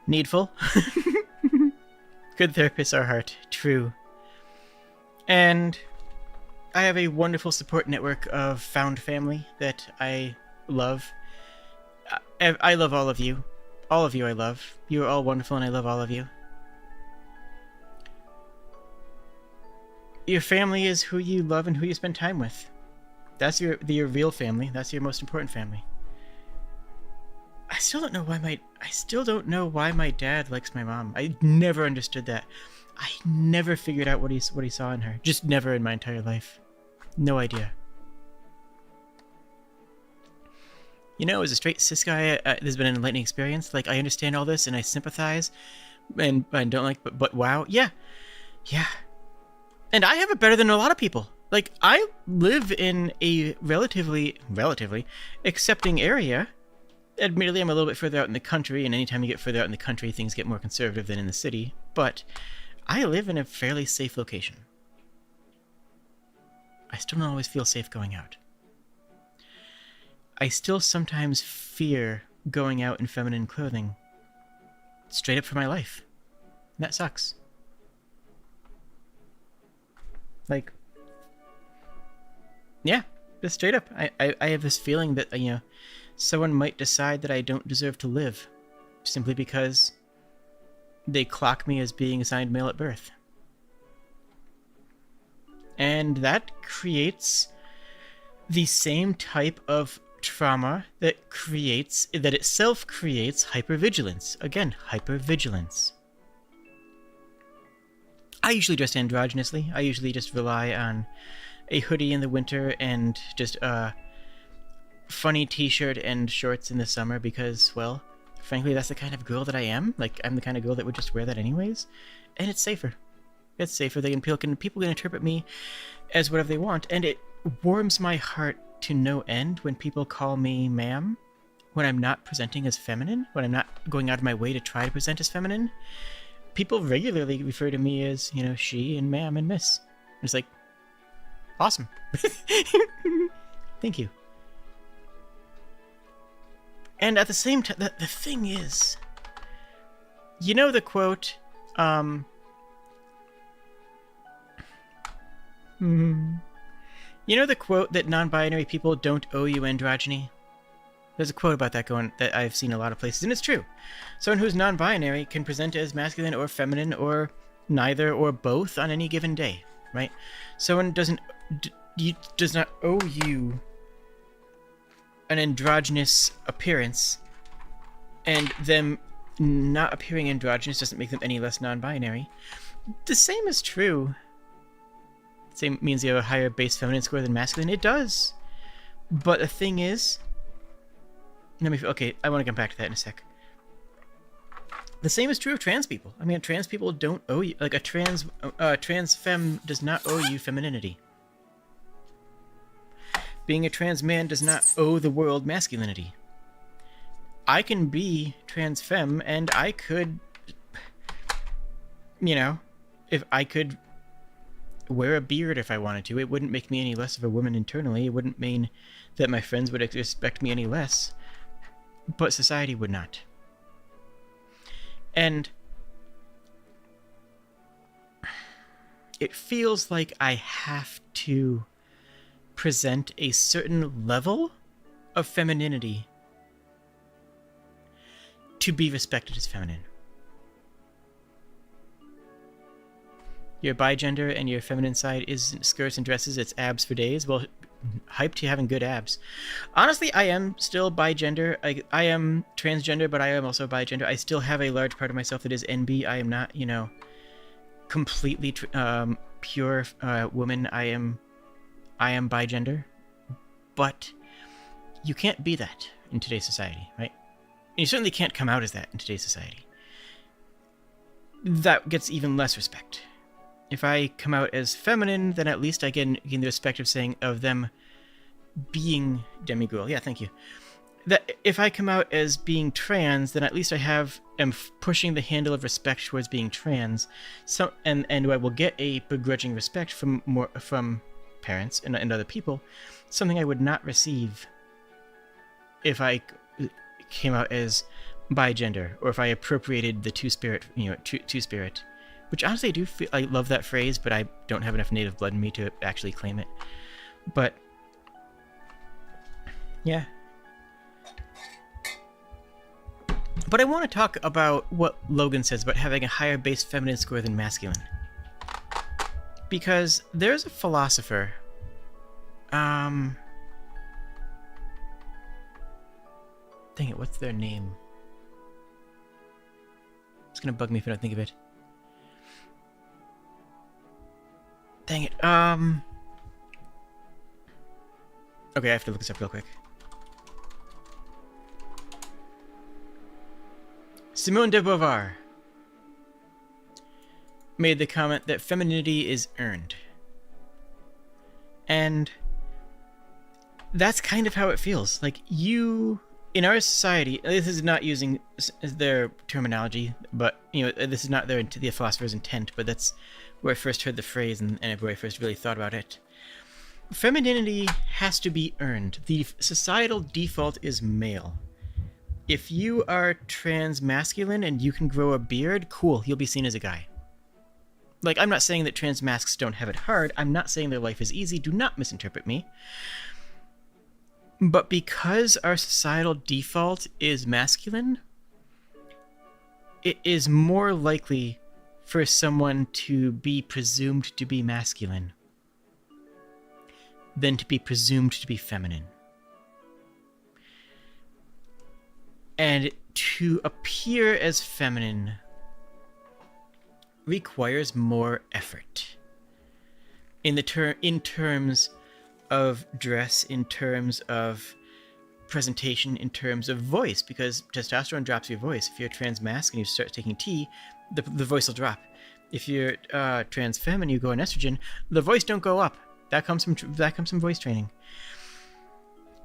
Speaker 1: needful. Good therapists are heart, true. And I have a wonderful support network of found family that I love. I love all of you. All of you I love. You are all wonderful and I love all of you. Your family is who you love and who you spend time with. That's your real family. That's your most important family. I still don't know why my dad likes my mom. I never understood that. I never figured out what he saw in her. Just never in my entire life. No idea. You know, as a straight cis guy, this has been an enlightening experience. Like, I understand all this and I sympathize and don't like, but wow, yeah. And I have it better than a lot of people. Like, I live in a relatively accepting area. Admittedly, I'm a little bit further out in the country, and anytime you get further out in the country, things get more conservative than in the city. But I live in a fairly safe location. I still don't always feel safe going out. I still sometimes fear going out in feminine clothing. Straight up for my life. And that sucks. Like, yeah, just straight up. I have this feeling that, you know, someone might decide that I don't deserve to live simply because they clock me as being assigned male at birth. And that creates the same type of trauma that itself creates hypervigilance. Again, hypervigilance. I usually dress androgynously. I usually just rely on a hoodie in the winter and just a funny t-shirt and shorts in the summer because, well, frankly, that's the kind of girl that I am. Like, I'm the kind of girl that would just wear that anyways. And it's safer. It's safer. People can interpret me as whatever they want. And it warms my heart to no end when people call me ma'am, when I'm not presenting as feminine, when I'm not going out of my way to try to present as feminine. People regularly refer to me as, you know, she and ma'am and miss. It's like, awesome. Thank you. And at the same time, the thing is, you know the quote, you know the quote that non-binary people don't owe you androgyny? There's a quote about that that I've seen a lot of places, and it's true. Someone who's non-binary can present as masculine or feminine or neither or both on any given day, right? Someone does not owe you an androgynous appearance, and them not appearing androgynous doesn't make them any less non-binary. The same is true. Same means you have a higher base feminine score than masculine. It does. But the thing is, okay, I want to come back to that in a sec. The same is true of trans people. I mean, trans people don't owe you, like a trans femme does not owe you femininity. Being a trans man does not owe the world masculinity. I can be trans femme and I could, you know, if I could wear a beard if I wanted to, it wouldn't make me any less of a woman internally. It wouldn't mean that my friends would respect me any less. But society would not. And it feels like I have to present a certain level of femininity to be respected as feminine. Your bigender and your feminine side isn't skirts and dresses, it's abs for days. Well, hyped to having good abs. Honestly, I am still bigender. I am transgender, but I am also bigender. I still have a large part of myself that is NB. I am not, you know, completely pure woman. I am bigender. But you can't be that in today's society, right? And you certainly can't come out as that in today's society. That gets even less respect. If I come out as feminine, then at least I gain the respect of them being demigirl. Yeah, thank you. that if I come out as being trans, then at least am pushing the handle of respect towards being trans. So and I will get a begrudging respect from parents and other people, something I would not receive if I came out as bi-gender, or if I appropriated the two-spirit, two-spirit, which honestly I do feel, I love that phrase, but I don't have enough native blood in me to actually claim it. But yeah. But I want to talk about what Logan says about having a higher base feminine score than masculine. Because there's a philosopher, dang it, what's their name? It's gonna bug me if I don't think of it. Dang it, okay, I have to look this up real quick. Simone de Beauvoir made the comment that femininity is earned. And that's kind of how it feels. Like, in our society, this is not using their terminology, but, this is not the philosopher's intent, but that's where I first heard the phrase and where I first really thought about it. Femininity has to be earned. The societal default is male. If you are trans masculine and you can grow a beard, cool, you'll be seen as a guy. Like, I'm not saying that trans masks don't have it hard. I'm not saying their life is easy. Do not misinterpret me. But because our societal default is masculine, it is more likely for someone to be presumed to be masculine than to be presumed to be feminine. And to appear as feminine requires more effort. In terms of dress, in terms of presentation, in terms of voice, because testosterone drops your voice. If you're trans masc and you start taking T, the voice will drop. If you're trans femme and you go on estrogen, the voice don't go up. That comes from voice training.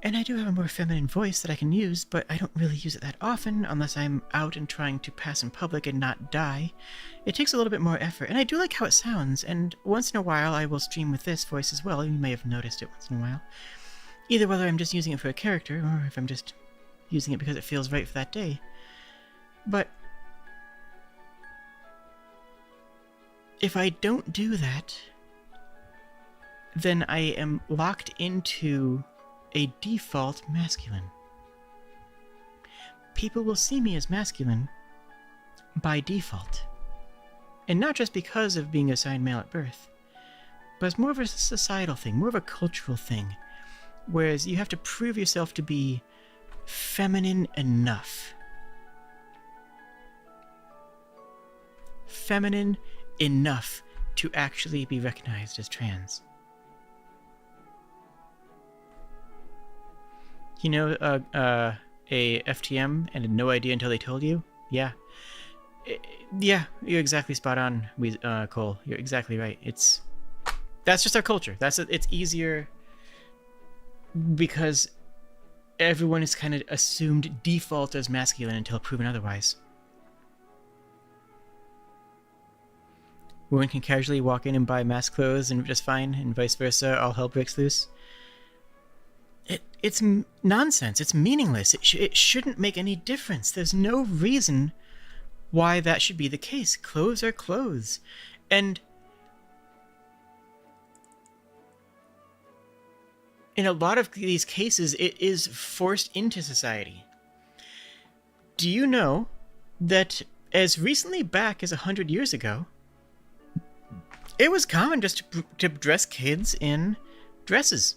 Speaker 1: And I do have a more feminine voice that I can use, but I don't really use it that often unless I'm out and trying to pass in public and not die. It takes a little bit more effort, and I do like how it sounds, and once in a while I will stream with this voice as well. You may have noticed it once in a while. Either whether I'm just using it for a character, or if I'm just using it because it feels right for that day. But if I don't do that, then I am locked into a default masculine. People will see me as masculine by default. And not just because of being assigned male at birth, but it's more of a societal thing, more of a cultural thing. Whereas you have to prove yourself to be feminine enough. Feminine enough to actually be recognized as trans. You know, a FTM and had no idea until they told you? Yeah. Yeah, you're exactly spot on, Cole. You're exactly right. That's just our culture. It's easier because everyone is kind of assumed default as masculine until proven otherwise. Women can casually walk in and buy mask clothes and just fine, and vice versa, all hell breaks loose. It's nonsense. It's meaningless. It shouldn't make any difference. There's no reason why that should be the case. Clothes are clothes. And in a lot of these cases, it is forced into society. Do you know that as recently back as 100 years ago, it was common just to dress kids in dresses?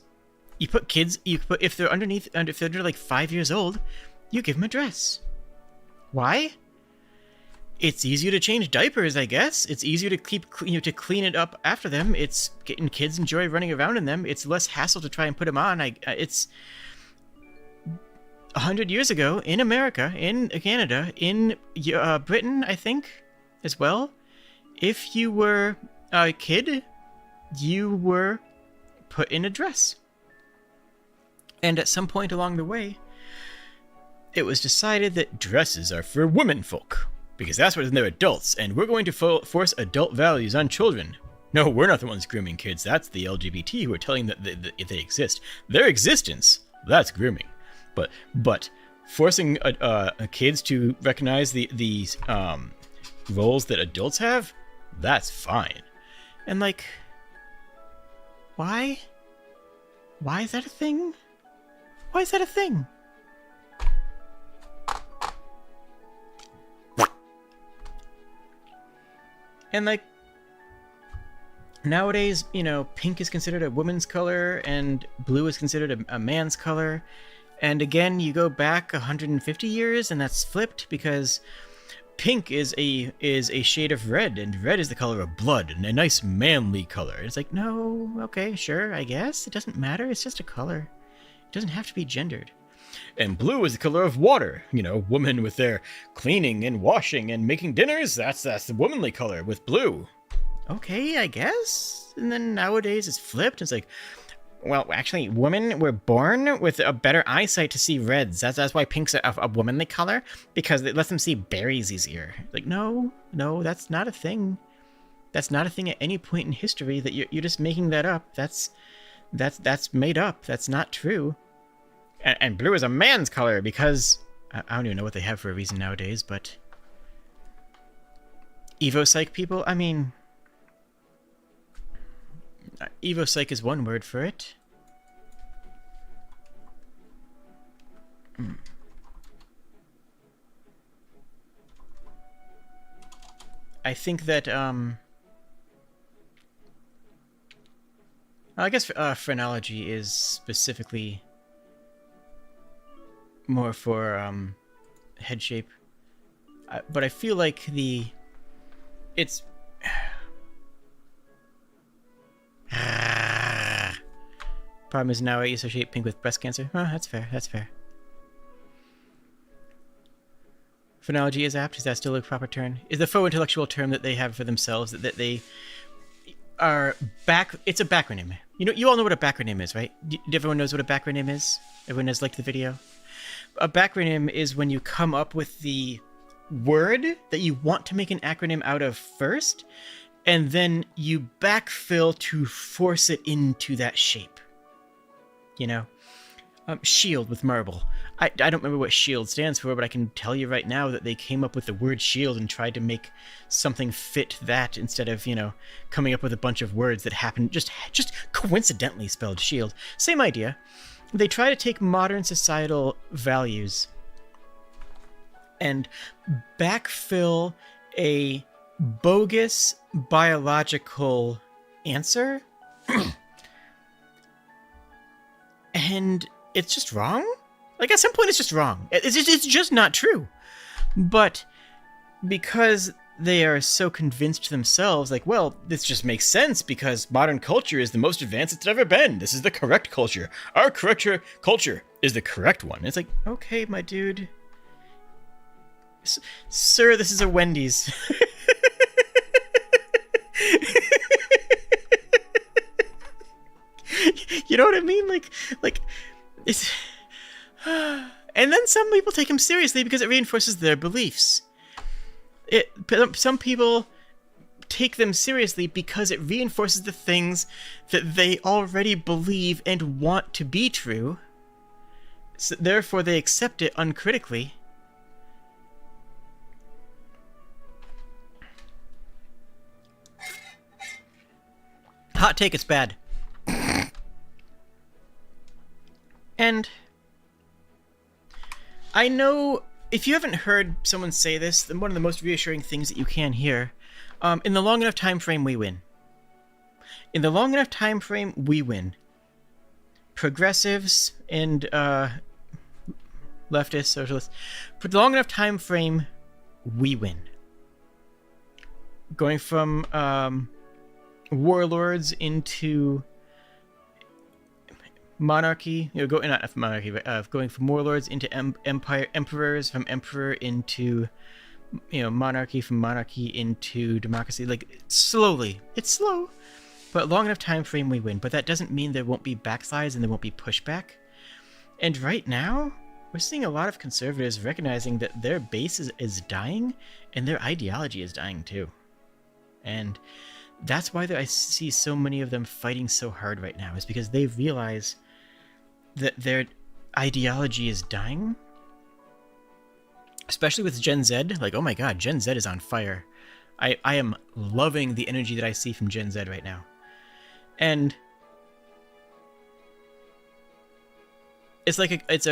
Speaker 1: If they're under like 5 years old, you give them a dress. Why? It's easier to change diapers, I guess. It's easier to to clean it up after them. It's getting kids enjoy running around in them. It's less hassle to try and put them on. It's 100 years ago in America, in Canada, in Britain, I think, as well. If you were a kid, you were put in a dress. And at some point along the way, it was decided that dresses are for womenfolk, because that's what they're adults, and we're going to force adult values on children. No, we're not the ones grooming kids. That's the LGBT who are telling that they exist. Their existence, that's grooming. But forcing kids to recognize these roles that adults have, that's fine. And like, why? Why is that a thing? Why is that a thing? And like, nowadays, you know, pink is considered a woman's color and blue is considered a man's color. And again, you go back 150 years and that's flipped, because pink is a shade of red, and red is the color of blood and a nice manly color. It's like, no, okay, sure, I guess. It doesn't matter. It's just a color. It doesn't have to be gendered. And blue is the color of water. You know, women with their cleaning and washing and making dinners, that's the womanly color with blue. Okay, I guess. And then nowadays it's flipped. It's like, well, actually, women were born with a better eyesight to see reds. That's why pink's a womanly color, because it lets them see berries easier. Like, no, that's not a thing. That's not a thing at any point in history. That you're just making that up. That's made up. That's not true. And blue is a man's color because I don't even know what they have for a reason nowadays. But Evo Psych people, I mean, Evo Psych is one word for it. I think that, I guess phrenology is specifically more for head shape. But I feel like it's... Problem is now I associate pink with breast cancer. Oh, that's fair, that's fair. Phrenology is apt. Is that still a proper term? Is the faux intellectual term that they have for themselves, that they are back... It's a backronym. You know, you all know what a backronym is, right? Everyone knows what a backronym is? Everyone has liked the video? A backronym is when you come up with the word that you want to make an acronym out of first, and then you backfill to force it into that shape. You know? Shield with marble. I don't remember what shield stands for, but I can tell you right now that they came up with the word shield and tried to make something fit that instead of, you know, coming up with a bunch of words that happen just coincidentally spelled shield. Same idea. They try to take modern societal values and backfill a bogus biological answer. And it's just wrong? Like, at some point it's just wrong. It's just not true. But because they are so convinced themselves, like, well, this just makes sense because modern culture is the most advanced it's ever been. This is the correct culture. Our correct culture is the correct one. It's like, okay, my dude. Sir, this is a Wendy's. You know what I mean? Like, it's... And then some people take him seriously because it reinforces their beliefs. Some people take them seriously because it reinforces the things that they already believe and want to be true. So therefore, they accept it uncritically. Hot take, it's bad. And I know, if you haven't heard someone say this, then one of the most reassuring things that you can hear, in the long enough time frame, we win. In the long enough time frame, we win. Progressives and leftists, socialists, for the long enough time frame, we win. Going from warlords into monarchy, you know, not monarchy, but going from warlords into emperors, from emperor into, you know, monarchy, from monarchy into democracy. Like, slowly. It's slow, but long enough time frame we win. But that doesn't mean there won't be backslides and there won't be pushback. And right now, we're seeing a lot of conservatives recognizing that their base is dying, and their ideology is dying too. And that's why I see so many of them fighting so hard right now, is because they realize that their ideology is dying. Especially with Gen Z. Like, oh my god, Gen Z is on fire. I am loving the energy that I see from Gen Z right now. And it's like it's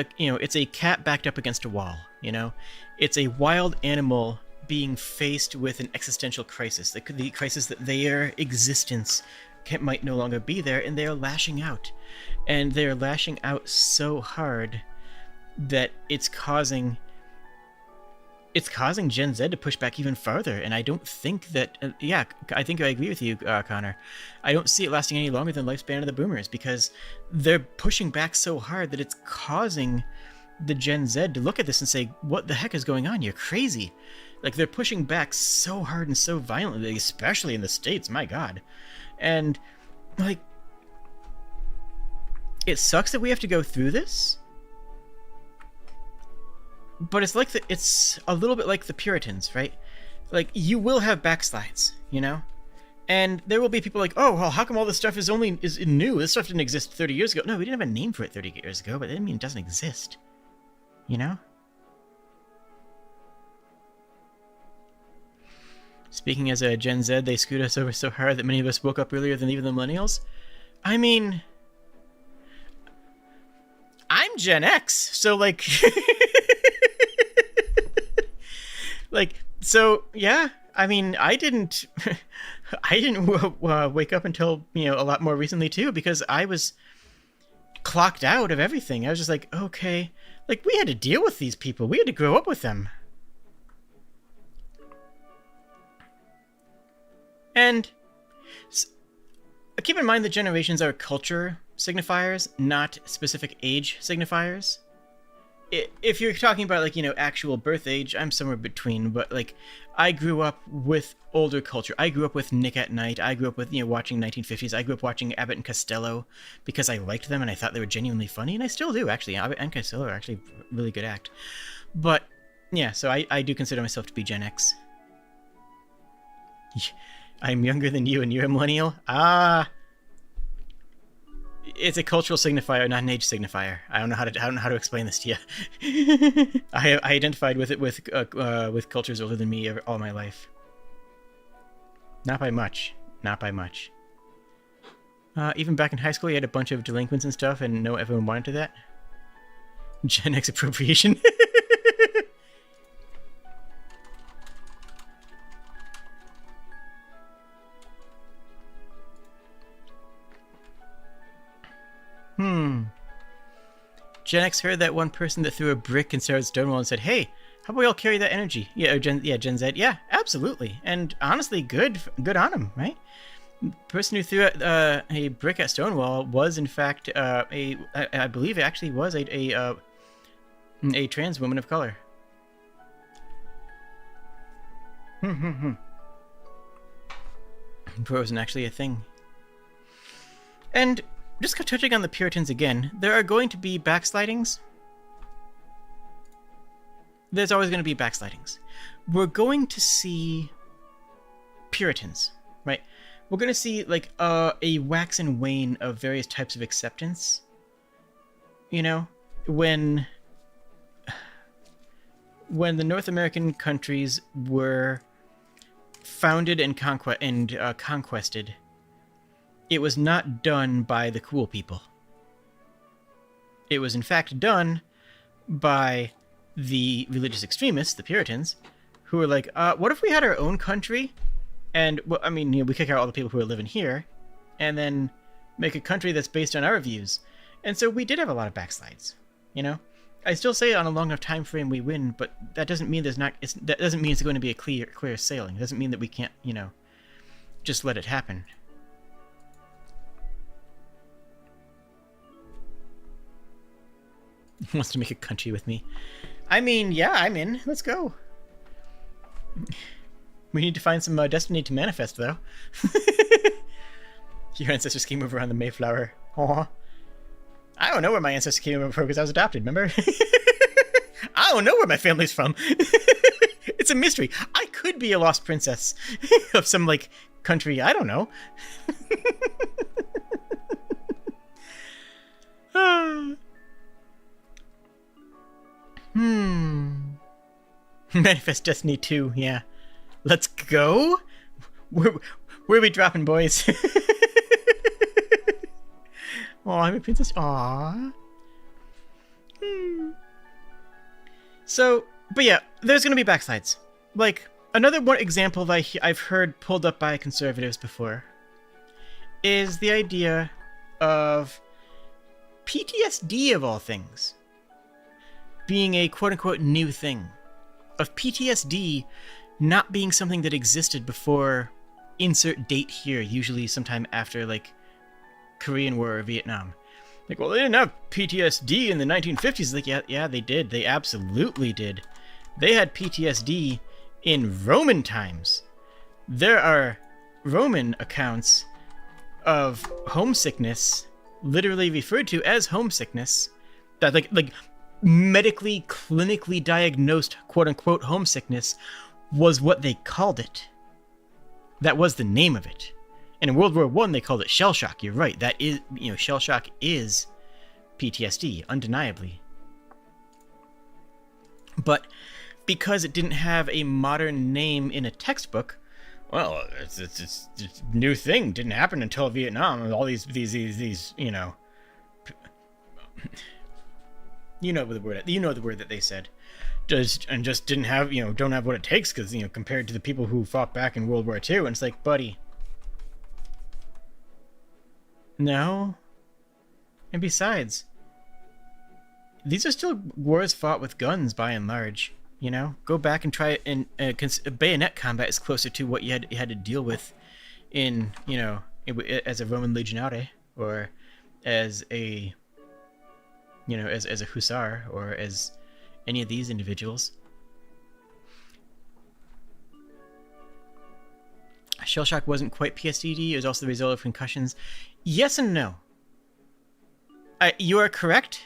Speaker 1: a cat backed up against a wall, you know? It's a wild animal being faced with an existential crisis. The crisis that their existence might no longer be there, and they are lashing out. And they are lashing out so hard that it's causing Gen Z to push back even farther. And I don't think that, I think I agree with you, Connor. I don't see it lasting any longer than the lifespan of the boomers, because they're pushing back so hard that it's causing the Gen Z to look at this and say, what the heck is going on? You're crazy. Like, they're pushing back so hard and so violently, especially in the States, my god. And, like, it sucks that we have to go through this, but it's a little bit like the Puritans, right? Like, you will have backslides, you know? And there will be people like, oh, well, how come all this stuff is new? This stuff didn't exist 30 years ago. No, we didn't have a name for it 30 years ago, but that didn't mean it doesn't exist. You know? Speaking as a Gen Z, they screwed us over so hard that many of us woke up earlier than even the millennials. I mean, I'm Gen X, so like... so yeah, I mean, I didn't wake up until, a lot more recently too, because I was clocked out of everything. I was just like, okay, like, we had to deal with these people. We had to grow up with them. And keep in mind that generations are culture signifiers, not specific age signifiers. If you're talking about, like, actual birth age, I'm somewhere between, but, like, I grew up with older culture. I grew up with Nick at Night. I grew up with, watching 1950s. I grew up watching Abbott and Costello because I liked them and I thought they were genuinely funny, and I still do, actually. Abbott and Costello are actually a really good act. But, yeah, so I do consider myself to be Gen X. I'm younger than you and you're a millennial? It's a cultural signifier, not an age signifier. I don't know how to explain this to you. I identified with it with cultures older than me all my life. Not by much. Not by much. Even back in high school, you had a bunch of delinquents and stuff, and no everyone wanted to that. Gen X appropriation. Gen X heard that one person that threw a brick and started Stonewall and said, hey, how about we all carry that energy? Yeah, Gen Z. Yeah, absolutely. And honestly, good on him, right? The person who threw a brick at Stonewall was, in fact, I believe it actually was a trans woman of color. Before it wasn't actually a thing. And just touching on the Puritans again, there are going to be backslidings. There's always going to be backslidings. We're going to see Puritans, right? We're going to see, like, a wax and wane of various types of acceptance. When the North American countries were founded and conquested, it was not done by the cool people. It was, in fact, done by the religious extremists, the Puritans, who were like, what if we had our own country? And, well, I mean, we kick out all the people who are living here, and then make a country that's based on our views. And so we did have a lot of backslides, I still say on a long enough time frame we win, but that doesn't mean that doesn't mean it's going to be a clear sailing. It doesn't mean that we can't, just let it happen. Wants to make a country with me. I mean, yeah, I'm in. Let's go. We need to find some destiny to manifest, though. Your ancestors came over on the Mayflower. Aw. I don't know where my ancestors came over from because I was adopted, remember? I don't know where my family's from. It's a mystery. I could be a lost princess of some, like, country. I don't know. Manifest Destiny 2, yeah. Let's go? Where are we dropping, boys? Aw, I'm a princess. Aw. So, but yeah, there's gonna be backslides. Like, another one example that I've heard pulled up by conservatives before is the idea of PTSD, of all things, being a quote-unquote new thing. Of PTSD not being something that existed before insert date here, usually sometime after, like, Korean War or Vietnam. Like, well, they didn't have PTSD in the 1950s. Like, yeah, they did. They absolutely did. They had PTSD in Roman times. There are Roman accounts of homesickness, literally referred to as homesickness, that like medically, clinically diagnosed quote-unquote homesickness was what they called it. That was the name of it. And in World War I, they called it shell shock. You're right. That is, shell shock is PTSD, undeniably. But because it didn't have a modern name in a textbook, well, it's a new thing. Didn't happen until Vietnam. All these you know the word that they said. Just didn't have, don't have what it takes because, compared to the people who fought back in World War II. And it's like, buddy, no. And besides, these are still wars fought with guns by and large. Go back and try it, and bayonet combat is closer to what you had to deal with in, as a Roman legionary, or as a, as a hussar, or as any of these individuals. Shell shock wasn't quite PTSD. It was also the result of concussions. Yes and no. You are correct,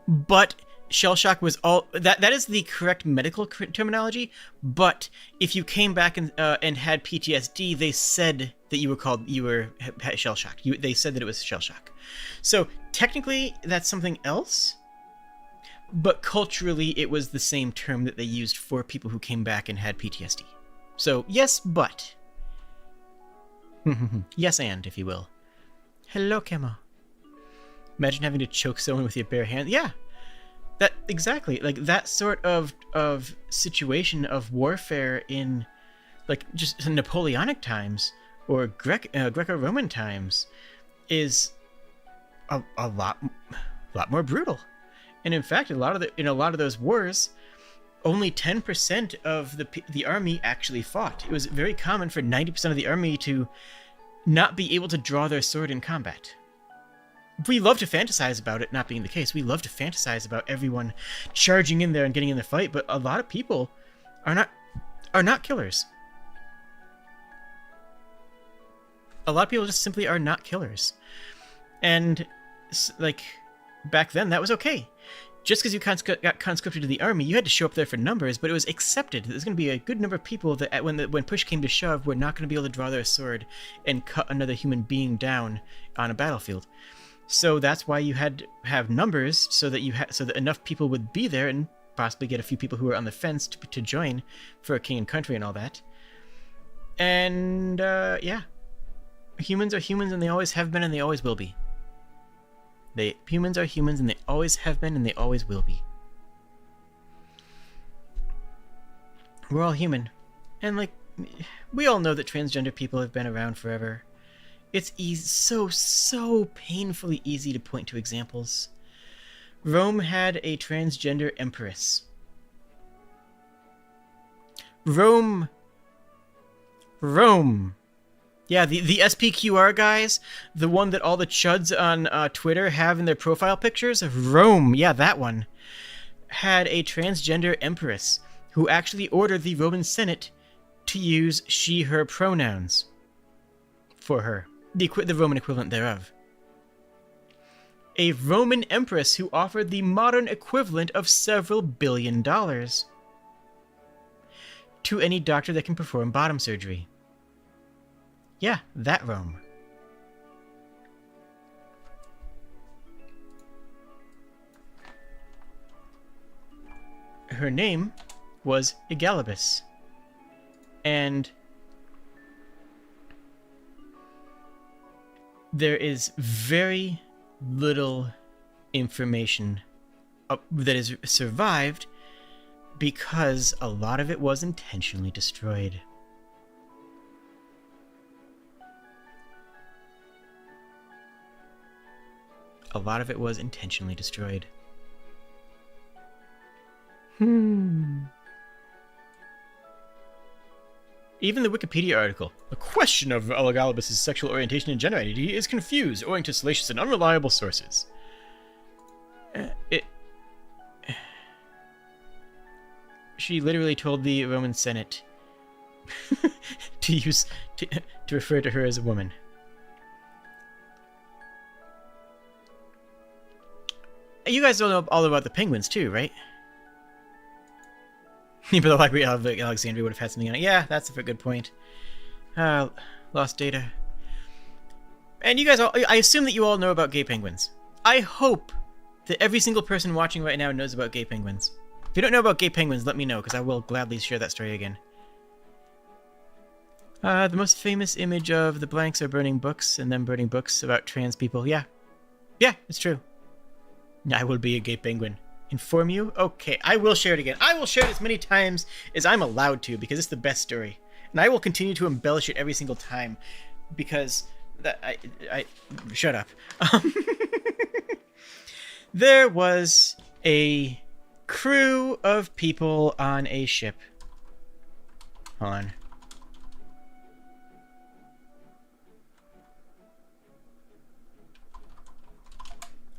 Speaker 1: but shell shock was all that is the correct medical terminology. But if you came back and had PTSD, they said that you had shell shock. They said that it was shell shock. So technically, that's something else. But culturally, it was the same term that they used for people who came back and had PTSD. So yes, but yes, and if you will. Hello, Kemo. Imagine having to choke someone with your bare hand. Yeah, that exactly, like that sort of situation of warfare in, like, just Napoleonic times or Greco-Roman times is a lot more brutal. And in fact, in a lot of those wars, only 10% of the army actually fought. It was very common for 90% of the army to not be able to draw their sword in combat. We love to fantasize about it not being the case. We love to fantasize about everyone charging in there and getting in the fight, but a lot of people are not killers. A lot of people just simply are not killers. And, like, back then, that was okay. Just because you got conscripted to the army, you had to show up there for numbers, but it was accepted that there's going to be a good number of people that when push came to shove, were not going to be able to draw their sword and cut another human being down on a battlefield. So that's why you had to have numbers, so that enough people would be there and possibly get a few people who were on the fence to join for a king and country and all that. And yeah, humans are humans, and they always have been, and they always will be. Humans are humans, and they always have been, and they always will be. We're all human. And, like, we all know that transgender people have been around forever. It's so painfully easy to point to examples. Rome had a transgender empress. Rome. Yeah, the SPQR guys, the one that all the chuds on Twitter have in their profile pictures, Rome, yeah, that one, had a transgender empress who actually ordered the Roman Senate to use she/her pronouns for her, the Roman equivalent thereof. a Roman empress who offered the modern equivalent of several $billion to any doctor that can perform bottom surgery. Yeah, that Rome. Her name was Egalibus. And there is very little information that has survived because a lot of it was intentionally destroyed. A lot of it was intentionally destroyed. Even the Wikipedia article, "The question of Elagabalus' sexual orientation and gender identity is confused owing to salacious and unreliable sources." She literally told the Roman Senate to refer to her as a woman. You guys don't know all about the penguins too, right? But the Library of Alexandria would have had something on it. Yeah, that's a good point. Lost data. And you guys all, I assume that you all know about gay penguins. I hope that every single person watching right now knows about gay penguins. If you don't know about gay penguins, let me know, because I will gladly share that story again. The most famous image of the blanks are burning books, and them burning books about trans people. Yeah. Yeah, it's true. I will be a gay penguin. Inform you? Okay, I will share it again. I will share it as many times as I'm allowed to, because it's the best story. And I will continue to embellish it every single time, because I shut up. There was a crew of people on a ship. Hold on.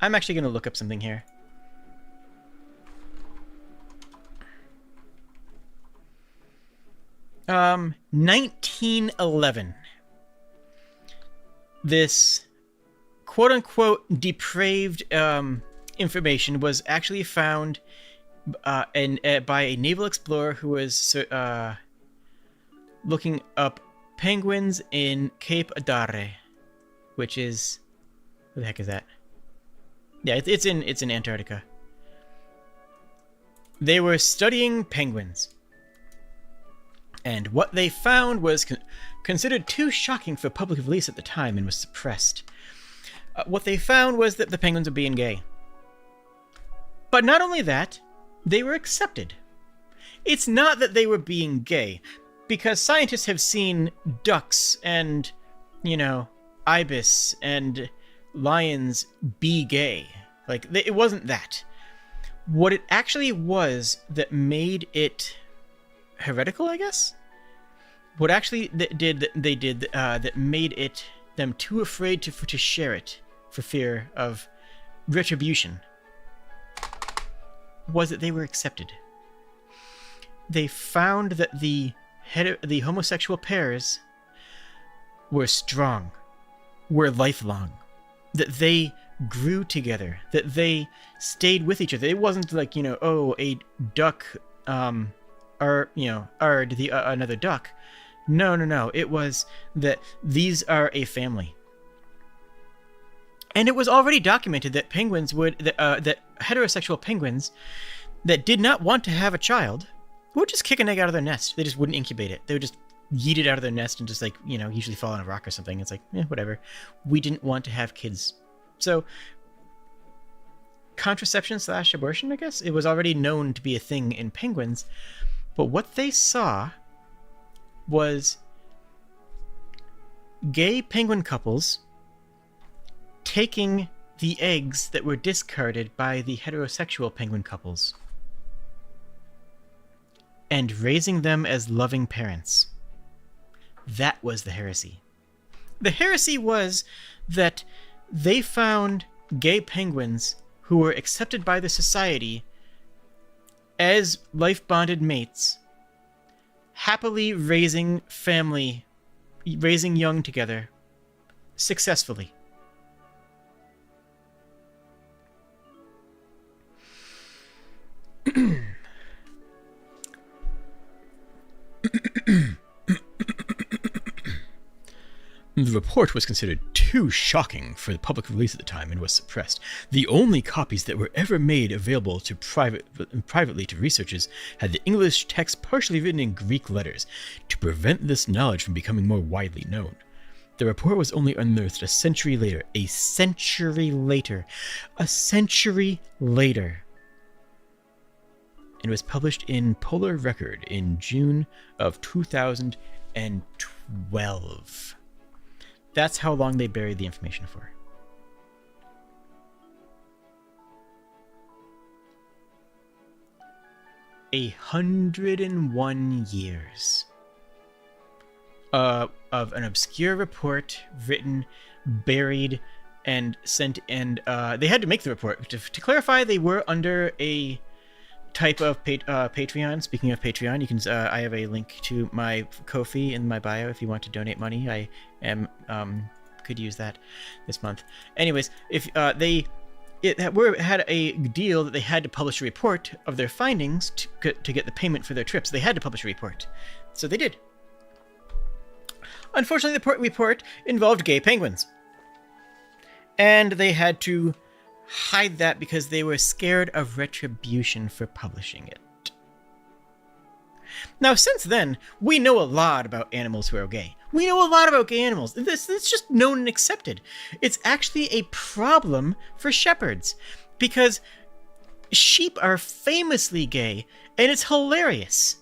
Speaker 1: I'm actually going to look up something here. Um, 1911. This quote-unquote depraved information was actually found by a naval explorer who was looking up penguins in Cape Adare, which is... Where the heck is that? Yeah, it's in Antarctica. They were studying penguins. And what they found was considered too shocking for public release at the time and was suppressed. What they found was that the penguins were being gay. But not only that, they were accepted. It's not that they were being gay, because scientists have seen ducks and, ibis and lions be gay. It wasn't that. What it actually was that made it heretical, I guess? What actually that made them too afraid to share it for fear of retribution was that they were accepted. They found that the homosexual pairs were strong, were lifelong, that they grew together, that they stayed with each other. It wasn't like, a duck another duck. No. It was that these are a family. And it was already documented that penguins that heterosexual penguins that did not want to have a child would just kick an egg out of their nest. They just wouldn't incubate it. They would just yeet it out of their nest and just usually fall on a rock or something. It's whatever. We didn't want to have kids. So contraception/abortion, I guess, it was already known to be a thing in penguins. But what they saw was gay penguin couples taking the eggs that were discarded by the heterosexual penguin couples and raising them as loving parents. That was the heresy. The heresy was that they found gay penguins who were accepted by the society as life-bonded mates, happily raising young together, successfully. The report was considered too shocking for the public release at the time and was suppressed. The only copies that were ever made available to privately to researchers had the English text partially written in Greek letters to prevent this knowledge from becoming more widely known. The report was only unearthed a century later. A century later. A century later. And was published in Polar Record in June of 2012. That's how long they buried the information for. A 101 years of an obscure report written, buried, and sent. And they had to make the report. To clarify, they were under a type of Patreon. Speaking of Patreon, you can I have a link to my Ko-fi in my bio if you want to donate money. I am could use that this month. Anyways, if they had a deal that they had to publish a report of their findings to get the payment for their trips. They had to publish a report, so they did. Unfortunately, the report involved gay penguins, and they had to hide that because they were scared of retribution for publishing it. Now, since then, we know a lot about animals who are gay. We know a lot about gay animals. It's just known and accepted. It's actually a problem for shepherds because sheep are famously gay, and it's hilarious.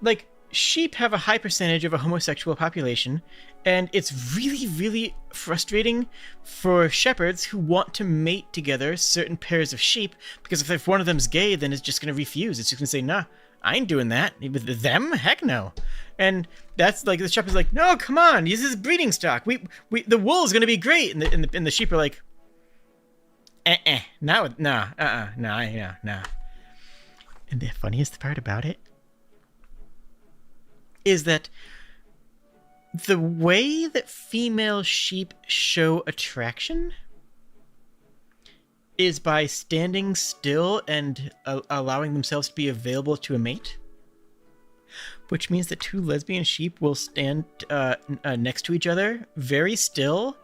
Speaker 1: Like, sheep have a high percentage of a homosexual population, and it's really, really frustrating for shepherds who want to mate together certain pairs of sheep, because if one of them's gay, then it's just going to refuse. It's just going to say, nah, I ain't doing that. With them? Heck no. And that's like, the shepherd's like, no, come on, this is breeding stock. The wool's going to be great. And the sheep are like, nah. And the funniest part about it is that the way that female sheep show attraction is by standing still and allowing themselves to be available to a mate, which means that two lesbian sheep will stand next to each other very still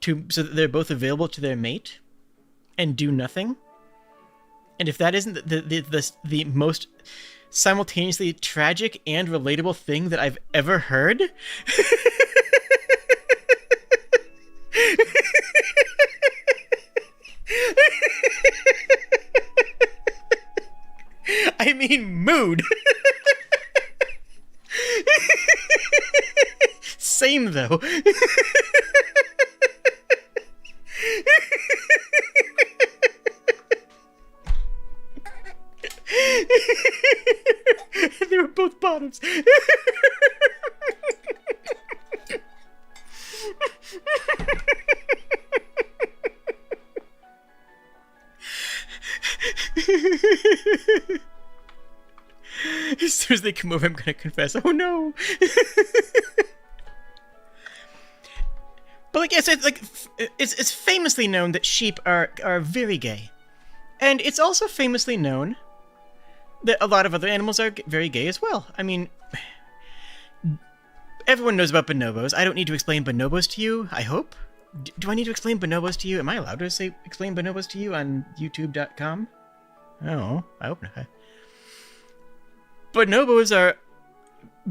Speaker 1: so that they're both available to their mate and do nothing. And if that isn't the most simultaneously tragic and relatable thing that I've ever heard. I mean, mood. Same though. They were both bottoms. As soon as they come over, I'm gonna confess. Oh no! But it's famously known that sheep are very gay, and it's also famously known that a lot of other animals are very gay as well. I mean, everyone knows about bonobos. I don't need to explain bonobos to you, I hope. Do I need to explain bonobos to you? Am I allowed to explain bonobos to you on youtube.com? Oh, I hope not. Bonobos are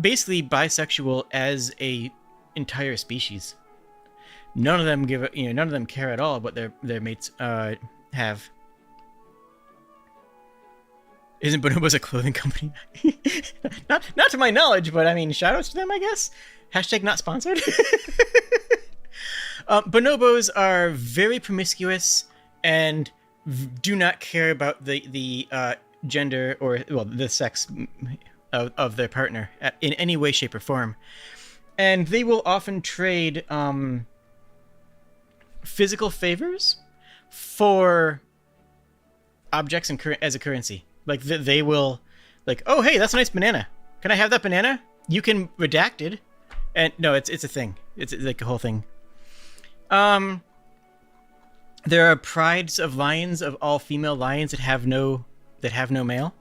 Speaker 1: basically bisexual as a entire species. None of them none of them care at all what their mates have. Isn't Bonobos a clothing company? not to my knowledge, but I mean, shoutouts to them, I guess. Hashtag not sponsored. Bonobos are very promiscuous and do not care about the gender or, well, the sex of their partner in any way, shape, or form. And they will often trade physical favors for objects as a currency. Like, they will, like, oh, hey, that's a nice banana. Can I have that banana? You can redacted. And no, it's a thing. It's like a whole thing. There are prides of lions, of all female lions that have no male.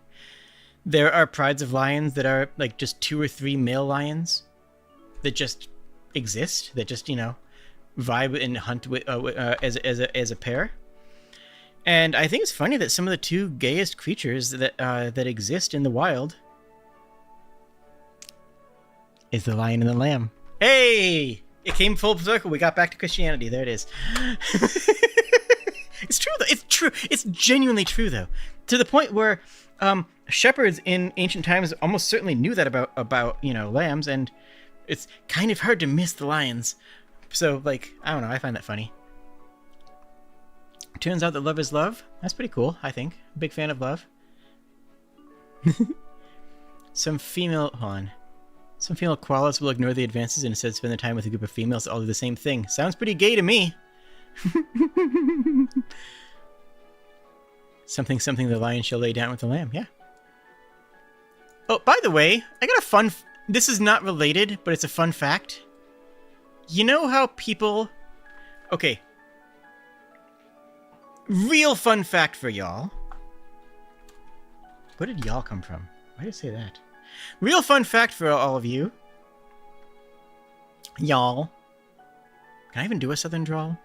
Speaker 1: There are prides of lions that are like just 2 or 3 male lions that just exist that just, vibe and hunt with, as a pair. And I think it's funny that some of the two gayest creatures that exist in the wild is the lion and the lamb. Hey! It came full circle. We got back to Christianity. There it is. It's true, though. It's true. It's genuinely true, though. To the point where shepherds in ancient times almost certainly knew that about lambs, and it's kind of hard to miss the lions. So, like, I don't know. I find that funny. Turns out that love is love. That's pretty cool, I think. Big fan of love. Some female koalas will ignore the advances and instead spend their time with a group of females that all do the same thing. Sounds pretty gay to me. Something the lion shall lay down with the lamb. Yeah. Oh, by the way, I got a fun... This is not related, but it's a fun fact. You know how people... Okay. Real fun fact for y'all. Where did y'all come from? Why did I say that? Real fun fact for all of you. Y'all. Can I even do a southern drawl?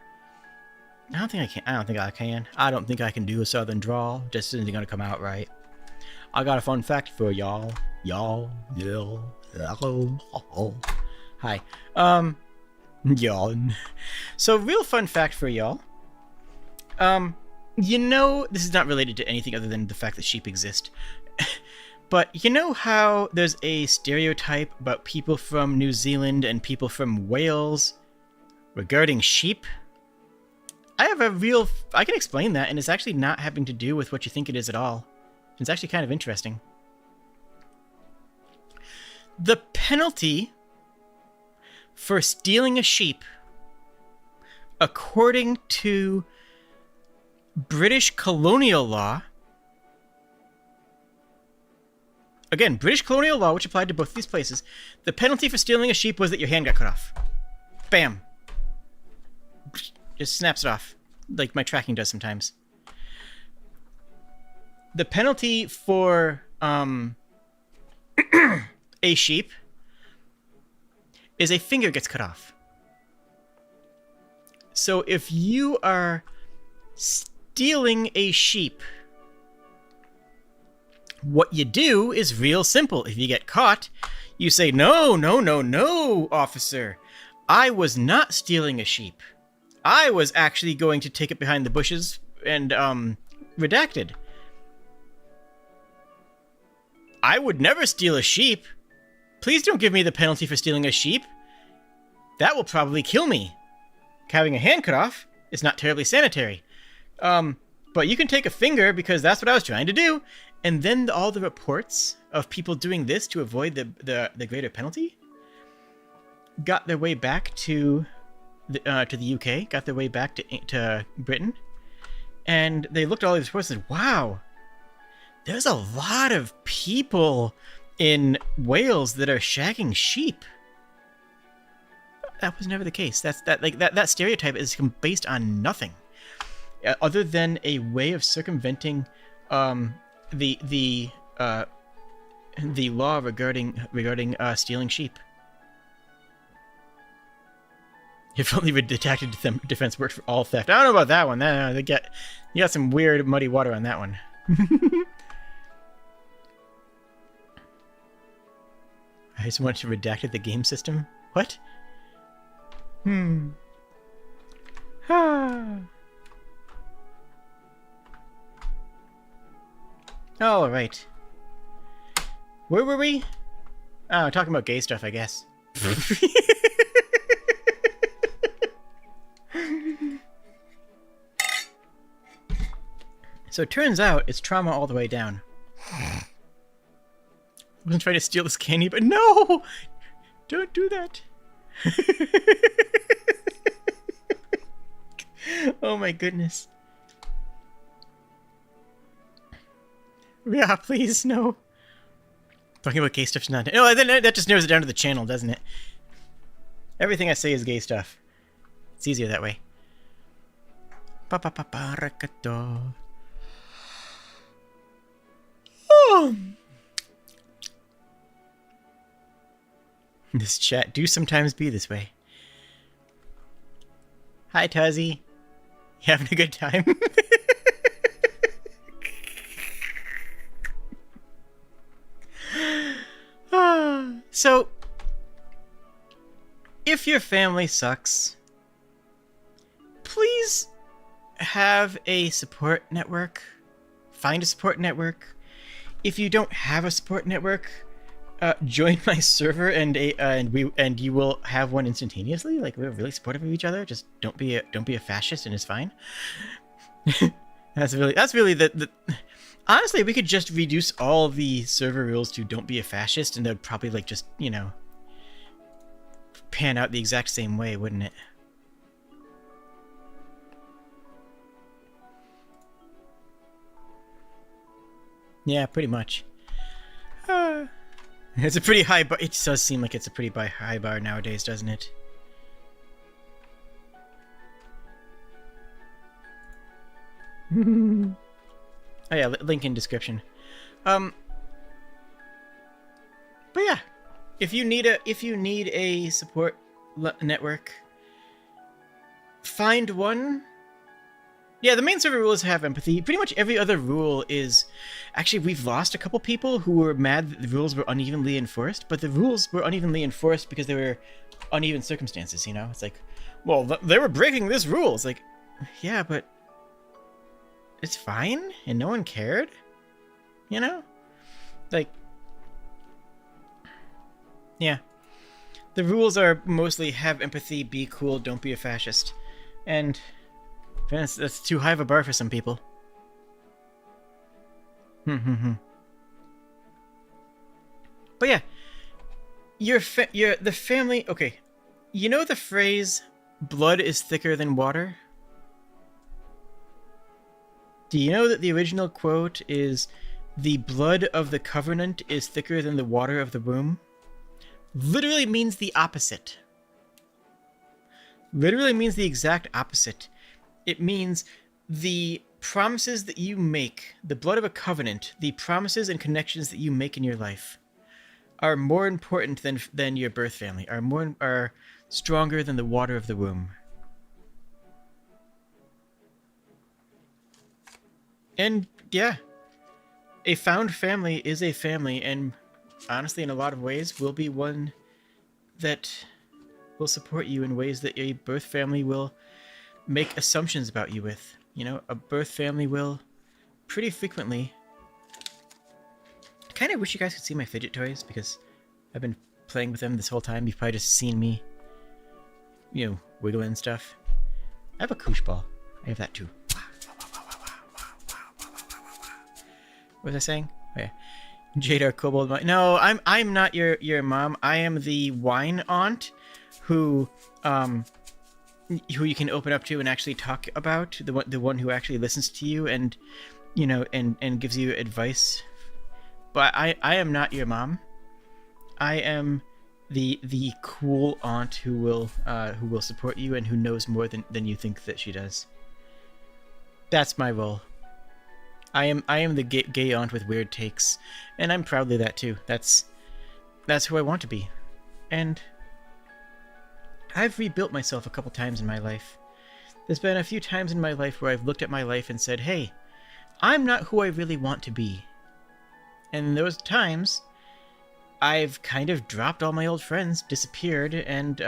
Speaker 1: I don't think I can. I don't think I can do a southern drawl. Just isn't gonna come out right. I got a fun fact for y'all. Hi. Y'all. So, real fun fact for y'all. This is not related to anything other than the fact that sheep exist. But you know how there's a stereotype about people from New Zealand and people from Wales regarding sheep? I can explain that, and it's actually not having to do with what you think it is at all. It's actually kind of interesting. The penalty for stealing a sheep, according to British colonial law, again, British colonial law, which applied to both of these places, the penalty for stealing a sheep was that your hand got cut off. Bam. Just snaps it off, like my tracking does sometimes. The penalty for a sheep is a finger gets cut off. So if you are stealing a sheep, what you do is real simple. If you get caught, you say, no, officer. I was not stealing a sheep. I was actually going to take it behind the bushes and, redacted. I would never steal a sheep. Please don't give me the penalty for stealing a sheep. That will probably kill me. Having a hand cut off is not terribly sanitary. But you can take a finger because that's what I was trying to do. And then all the reports of people doing this to avoid the greater penalty got their way back to the UK, got their way back to Britain, and they looked at all these reports and said, wow, there's a lot of people in Wales that are shagging sheep. That was never the case. That stereotype is based on nothing other than a way of circumventing the law regarding stealing sheep. If only redacted defense worked for all theft. I don't know about that one. You got some weird muddy water on that one. I just wanted to redacted the game system. What? All right. Where were we? Oh, talking about gay stuff, I guess. So it turns out it's trauma all the way down. I wasn't trying to steal this candy, but no! Don't do that. Oh my goodness. Yeah, please, no. Talking about gay stuff's not... No, that just narrows it down to the channel, doesn't it? Everything I say is gay stuff. It's easier that way. Oh. This chat do sometimes be this way. Hi, Tuzzy. You having a good time? So, if your family sucks, please have a support network. Find a support network. If you don't have a support network, join my server and you will have one instantaneously. Like, we're really supportive of each other. Just don't be a fascist and it's fine. That's really the honestly, we could just reduce all the server rules to don't be a fascist and they'd probably like just, you know, pan out the exact same way, wouldn't it? Yeah, pretty much. It's a pretty high bar. It does seem like it's a pretty high bar nowadays, doesn't it? Oh yeah, link in description. But yeah, if you need a support network, find one. Yeah, the main server rules have empathy. Pretty much every other rule is... Actually, we've lost a couple people who were mad that the rules were unevenly enforced, but the rules were unevenly enforced because they were uneven circumstances, you know? It's like, well, they were breaking this rule. It's like, yeah, but it's fine, and no one cared, you know? Like, yeah. The rules are mostly have empathy, be cool, don't be a fascist. And... that's too high of a bar for some people. But yeah, the family. Okay, you know the phrase "blood is thicker than water." Do you know that the original quote is "the blood of the covenant is thicker than the water of the womb"? Literally means the opposite. Literally means the exact opposite. It means the promises that you make, the blood of a covenant, the promises and connections that you make in your life are more important than your birth family, are stronger than the water of the womb. And yeah, a found family is a family, and honestly, in a lot of ways, will be one that will support you in ways that a birth family will make assumptions about you with. You know, a birth family will pretty frequently... I kind of wish you guys could see my fidget toys, because I've been playing with them this whole time. You've probably just seen me, you know, wiggling and stuff. I have a koosh ball. I have that too. What was I saying? Oh, yeah. Jada Kobold. No, I'm not your mom. I am the wine aunt who you can open up to and actually talk about, the one who actually listens to you and, you know, and gives you advice. But I am not your mom. I am the cool aunt who will support you and who knows more than you think that she does. That's my role. I am the gay aunt with weird takes, and I'm proudly that too. That's who I want to be. And I've rebuilt myself a couple times in my life. There's been a few times in my life where I've looked at my life and said, hey, I'm not who I really want to be. And in those times, I've kind of dropped all my old friends, disappeared, and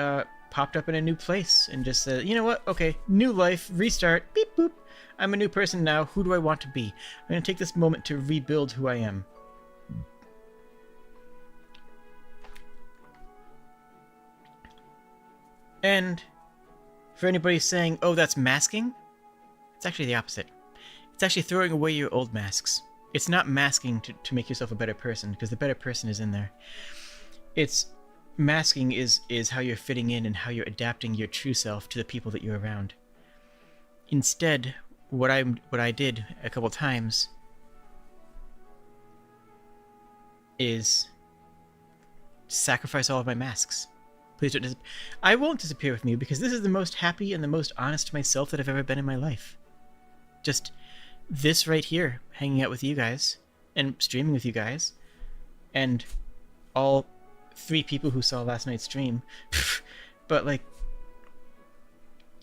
Speaker 1: popped up in a new place and just said, you know what, okay, new life, restart, beep boop. I'm a new person now, who do I want to be? I'm going to take this moment to rebuild who I am. And for anybody saying, oh, that's masking, it's actually the opposite. It's actually throwing away your old masks. It's not masking to make yourself a better person, because the better person is in there. It's masking is how you're fitting in and how you're adapting your true self to the people that you're around. Instead, what I did a couple times is sacrifice all of my masks. Please don't disappear. I won't disappear with me, because this is the most happy and the most honest myself that I've ever been in my life. Just this right here, hanging out with you guys and streaming with you guys, and all 3 people who saw last night's stream. But like,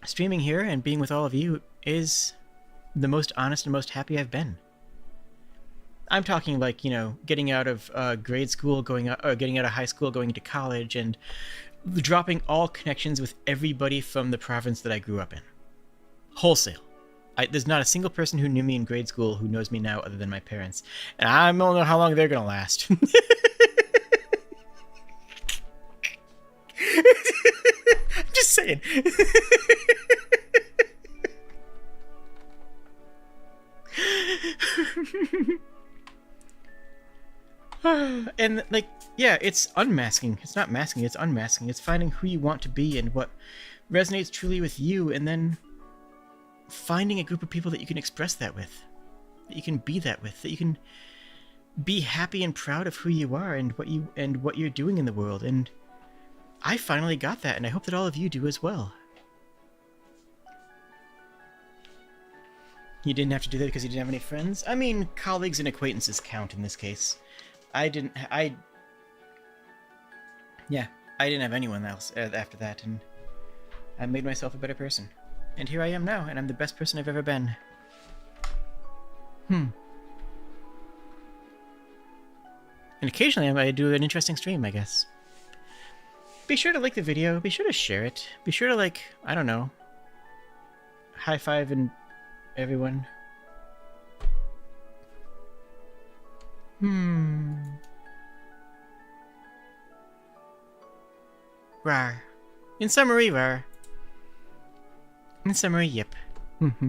Speaker 1: streaming here and being with all of you is the most honest and most happy I've been. I'm talking like, you know, getting out of grade school, getting out of high school, going into college, and dropping all connections with everybody from the province that I grew up in. Wholesale. There's not a single person who knew me in grade school who knows me now other than my parents. And I don't know how long they're going to last. I'm just saying. And, like, yeah, it's unmasking. It's not masking, it's unmasking. It's finding who you want to be and what resonates truly with you, and then finding a group of people that you can express that with, that you can be that with, that you can be happy and proud of who you are and what you're doing in the world. And I finally got that, and I hope that all of you do as well. You didn't have to do that because you didn't have any friends? I mean, colleagues and acquaintances count in this case. I didn't have anyone else after that, and I made myself a better person. And here I am now, and I'm the best person I've ever been. And occasionally I do an interesting stream, I guess. Be sure to like the video, be sure to share it, be sure to, like, I don't know, high-five and everyone. Rar. In summary, rar. In summary, yep. Let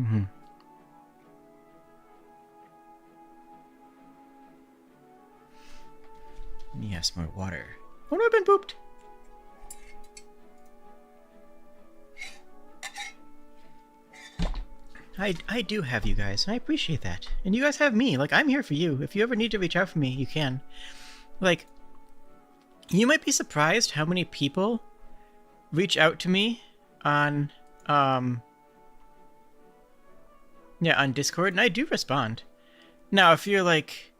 Speaker 1: me have some more water. Oh no, I've been pooped! I do have you guys, and I appreciate that. And you guys have me. Like, I'm here for you. If you ever need to reach out for me, you can. Like, you might be surprised how many people reach out to me on, on Discord, and I do respond. Now, if you're, like,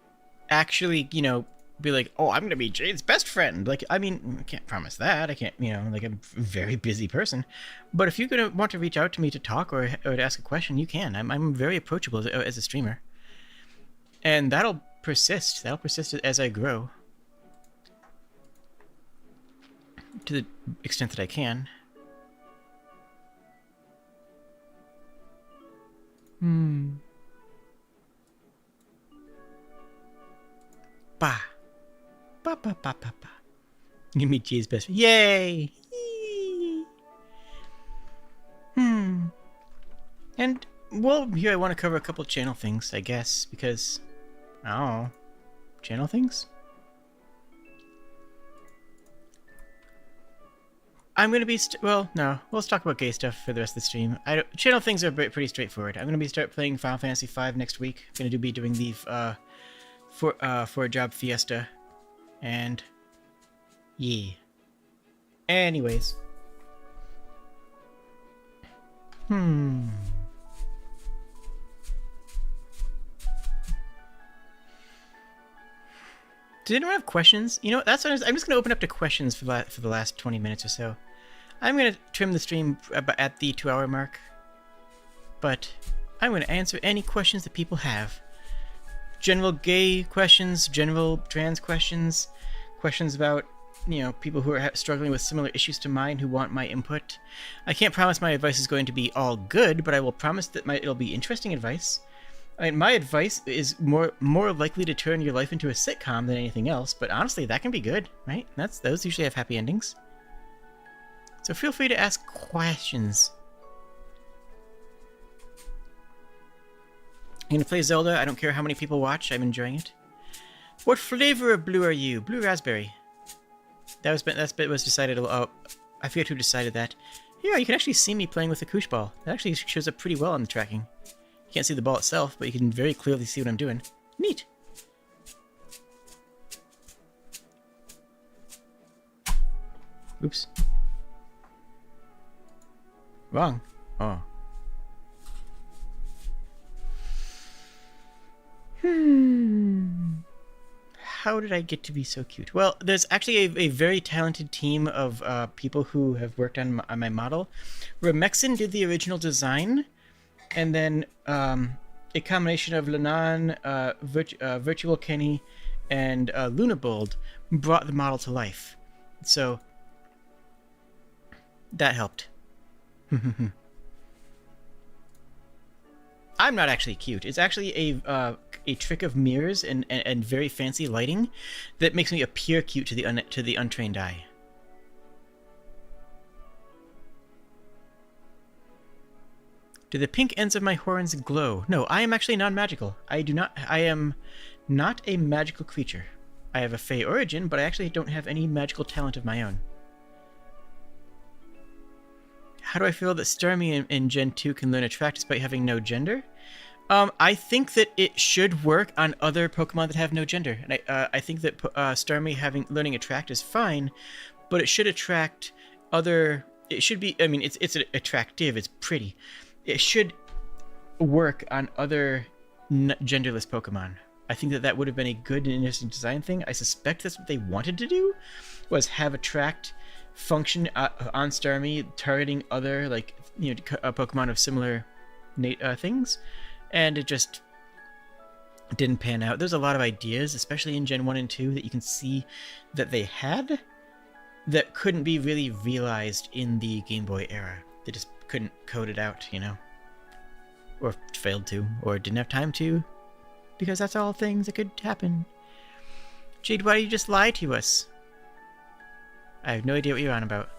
Speaker 1: actually, you know, be like, oh, I'm gonna be Jade's best friend. Like, I mean, I can't promise that. I can't, you know, like, I'm a very busy person. But if you're gonna want to reach out to me to talk or to ask a question, you can. I'm very approachable as a streamer. And that'll persist. That'll persist as I grow. To the extent that I can. Bah. Ba ba ba ba ba. You meet Jay's best friend. Yay! And, well, here I want to cover a couple channel things, I guess, because, I don't know, channel things? I'm going to be, well, no, let's talk about gay stuff for the rest of the stream. Channel things are pretty straightforward. I'm going to start playing Final Fantasy V next week. I'm going to be doing the, for a job fiesta. And, yeah. Anyways. Did anyone have questions? You know, that's what I'm just going to open up to questions for the last 20 minutes or so. I'm going to trim the stream at the 2-hour mark. But I'm going to answer any questions that people have. General gay questions, general trans questions, questions about, you know, people who are struggling with similar issues to mine who want my input. I can't promise my advice is going to be all good, but I will promise that it'll be interesting advice. I mean, my advice is more likely to turn your life into a sitcom than anything else, but honestly, that can be good, right? Those usually have happy endings. So feel free to ask questions. I'm gonna play Zelda. I don't care how many people watch. I'm enjoying it. What flavor of blue are you? Blue raspberry. That bit was decided. Oh, I forget who decided that. Yeah, you can actually see me playing with the koosh ball. That actually shows up pretty well on the tracking. You can't see the ball itself, but you can very clearly see what I'm doing. Neat. Oops. Wrong. Oh. how did I get to be so cute? Well, there's actually a very talented team of people who have worked on my model. Remexin did the original design, and then a combination of Lanan, Virtual Kenny, and Lunabold brought the model to life. So that helped. I'm not actually cute. It's actually a trick of mirrors and very fancy lighting that makes me appear cute to the untrained eye. Do the pink ends of my horns glow? No, I am actually non-magical. I am not a magical creature. I have a fey origin, but I actually don't have any magical talent of my own. How do I feel that Starmie in Gen 2 can learn Attract despite having no gender? I think that it should work on other Pokemon that have no gender. And I think that Starmie learning Attract is fine, but it should attract other... It should be... I mean, it's attractive. It's pretty. It should work on other genderless Pokemon. I think that would have been a good and interesting design thing. I suspect that's what they wanted to do, was have Attract function on Starmie, targeting other, like, you know, Pokemon of similar things, and it just didn't pan out. There's a lot of ideas, especially in Gen 1 and 2, that you can see that they had that couldn't be really realized in the Game Boy era. They just couldn't code it out, you know, or failed to, or didn't have time to, because that's all things that could happen. Jade, why do you just lie to us? I have no idea what you're on about.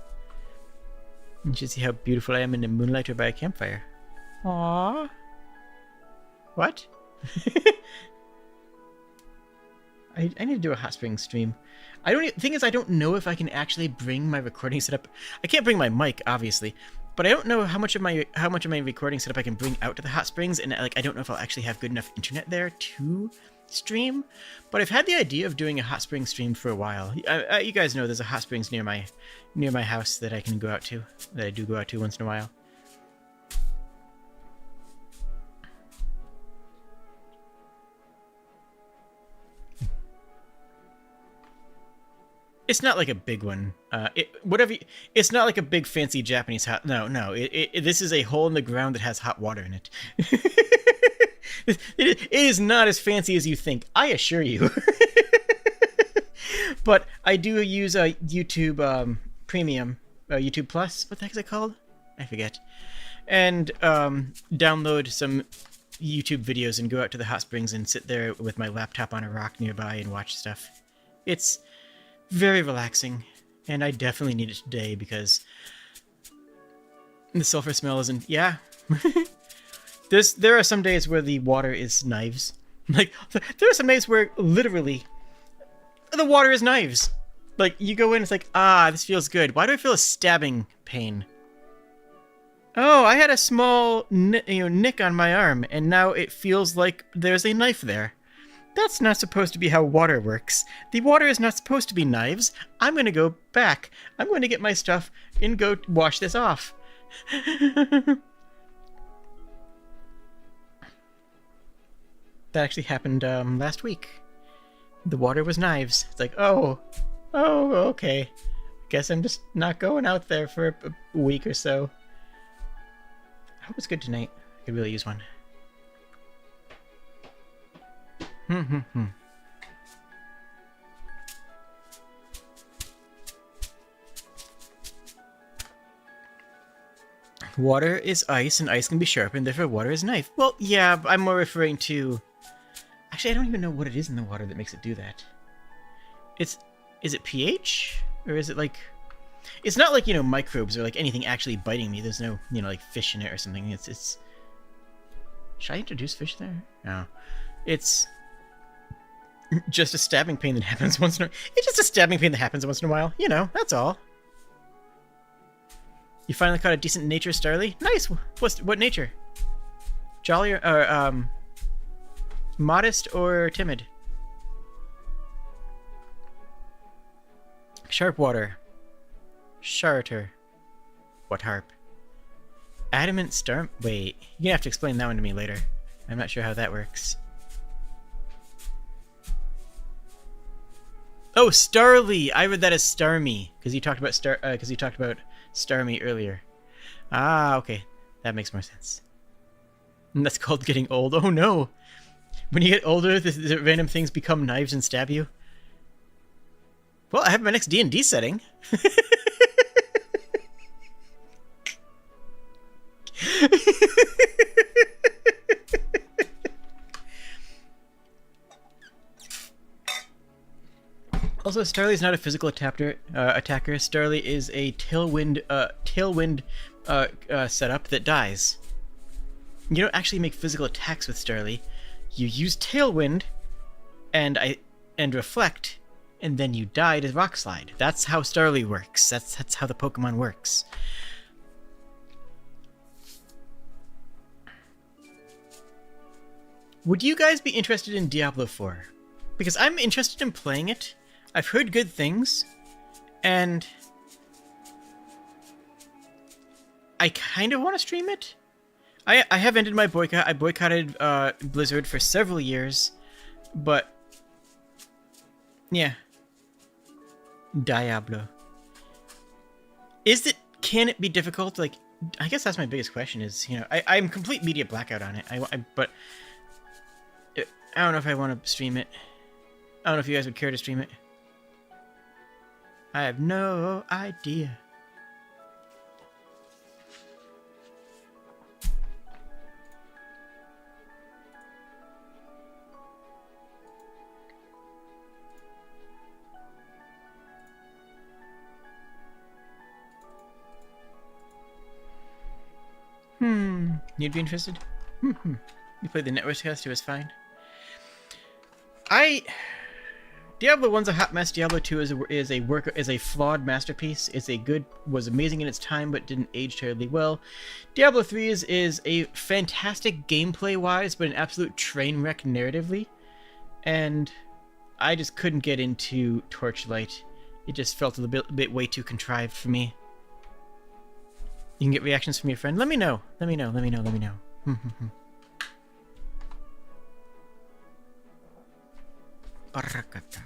Speaker 1: You should see how beautiful I am in the moonlight or by a campfire. Aww. What? I need to do a hot spring stream. Thing is, I don't know if I can actually bring my recording setup. I can't bring my mic, obviously, but I don't know how much of my recording setup I can bring out to the hot springs, and like I don't know if I'll actually have good enough internet there to stream. But I've had the idea of doing a hot spring stream for a while. You guys know there's a hot springs near my house that I can go out to, that I do go out to once in a while. It's not like a big one. It's not like a big fancy Japanese hot. No. This is a hole in the ground that has hot water in it. It is not as fancy as you think, I assure you. But I do use a YouTube Premium, YouTube Plus. What the heck is it called? I forget. And download some YouTube videos and go out to the hot springs and sit there with my laptop on a rock nearby and watch stuff. It's very relaxing, and I definitely need it today because the sulfur smell isn't... Yeah. There are some days where the water is knives. Like, there are some days where literally the water is knives. Like, you go in, it's like, this feels good. Why do I feel a stabbing pain? Oh, I had a small nick on my arm, and now it feels like there's a knife there. That's not supposed to be how water works. The water is not supposed to be knives. I'm going to go back. I'm going to get my stuff and go wash this off. That actually happened last week. The water was knives. It's like, oh, okay. Guess I'm just not going out there for a week or so. I hope it's good tonight. I could really use one. Water is ice, and ice can be sharpened, therefore water is knife. Well, yeah, I'm more referring to... Actually, I don't even know what it is in the water that makes it do that. Is it pH? Or is it like... It's not like, microbes or like anything actually biting me. There's no, like fish in it or something. It's... Should I introduce fish there? No. It's... just a stabbing pain that happens once in a... It's just a stabbing pain that happens once in a while. That's all. You finally caught a decent nature starly? Nice! What nature? Jolly or, modest or timid? Sharp water. Charter. What harp? Adamant storm? Wait, you're gonna have to explain that one to me later. I'm not sure how that works. Oh, Starly. I read that as Starmie because you talked about Starmie earlier. Ah, okay, that makes more sense. And that's called getting old. Oh no! When you get older, the random things become knives and stab you. Well, I have my next D&D setting. Also, Starly is not a physical attacker. Starly is a tailwind setup that dies. You don't actually make physical attacks with Starly. You use Tailwind and reflect, and then you die to Rock Slide. That's how Starly works. That's how the Pokemon works. Would you guys be interested in Diablo 4? Because I'm interested in playing it. I've heard good things, and I kind of want to stream it. I have ended my boycott. I boycotted Blizzard for several years, but yeah. Diablo. Can it be difficult? Like, I guess that's my biggest question is, I'm complete media blackout on it. But I don't know if I want to stream it. I don't know if you guys would care to stream it. I have no idea. You'd be interested? You played the network test, it was fine. Diablo 1's a hot mess. Diablo 2 is a flawed masterpiece. Was amazing in its time, but didn't age terribly well. Diablo 3 is a fantastic gameplay-wise, but an absolute train wreck narratively. And I just couldn't get into Torchlight. It just felt a bit way too contrived for me. You can get reactions from your friend. Let me know. Let me know. Barakata.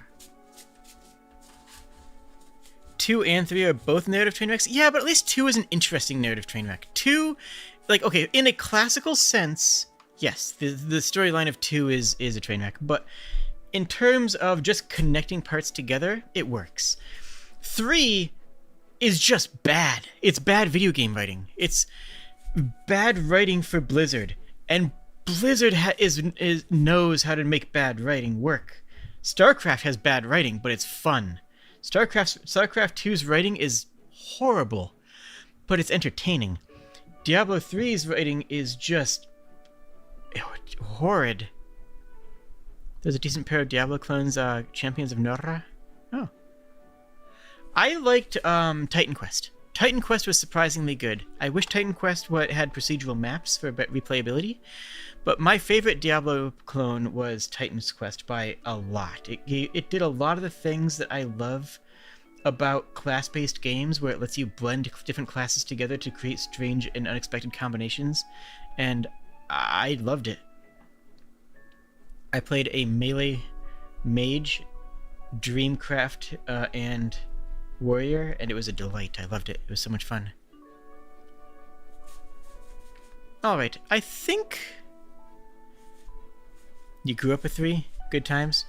Speaker 1: 2 and 3 are both narrative train wrecks. Yeah, but at least 2 is an interesting narrative train wreck. 2, okay, in a classical sense, yes, the storyline of 2 is a train wreck, but in terms of just connecting parts together, it works. 3 is just bad. It's bad video game writing. It's bad writing for Blizzard, and Blizzard knows how to make bad writing work. StarCraft has bad writing, but it's fun. StarCraft 2's writing is horrible, but it's entertaining. Diablo 3's writing is just horrid. There's a decent pair of Diablo clones, Champions of Norra. Oh. I liked Titan Quest. Titan Quest was surprisingly good. I wish Titan Quest had procedural maps for replayability, but my favorite Diablo clone was Titan's Quest by a lot. It did a lot of the things that I love about class-based games, where it lets you blend different classes together to create strange and unexpected combinations, and I loved it. I played a melee mage, Dreamcraft, and warrior, and it was a delight. I loved it. It was so much fun. Alright, I think you grew up with 3 good times.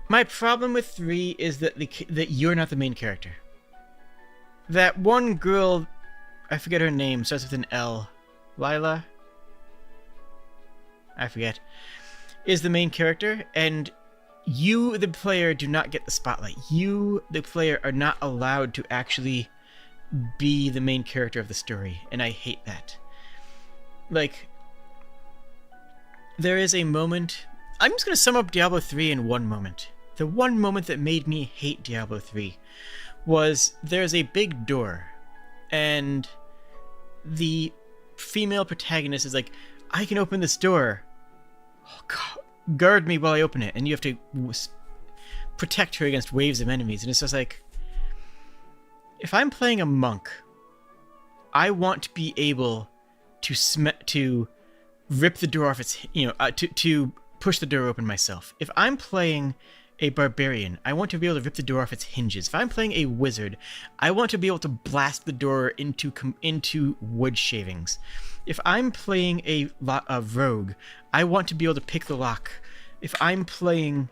Speaker 1: My problem with 3 is that that you're not the main character. That one girl, I forget her name, starts with an L. Lila? I forget. Is the main character, and you, the player, do not get the spotlight. You, the player, are not allowed to actually be the main character of the story, and I hate that. Like, there is a moment... I'm just going to sum up Diablo 3 in one moment. The one moment that made me hate Diablo 3 was there's a big door, and the female protagonist is like, I can open this door. Oh, God, guard me while I open it. And you have to protect her against waves of enemies. And it's just like, if I'm playing a monk, I want to be able to rip the door off its, to push the door open myself. If I'm playing a barbarian, I want to be able to rip the door off its hinges. If I'm playing a wizard, I want to be able to blast the door into wood shavings. If I'm playing a rogue, I want to be able to pick the lock. If I'm playing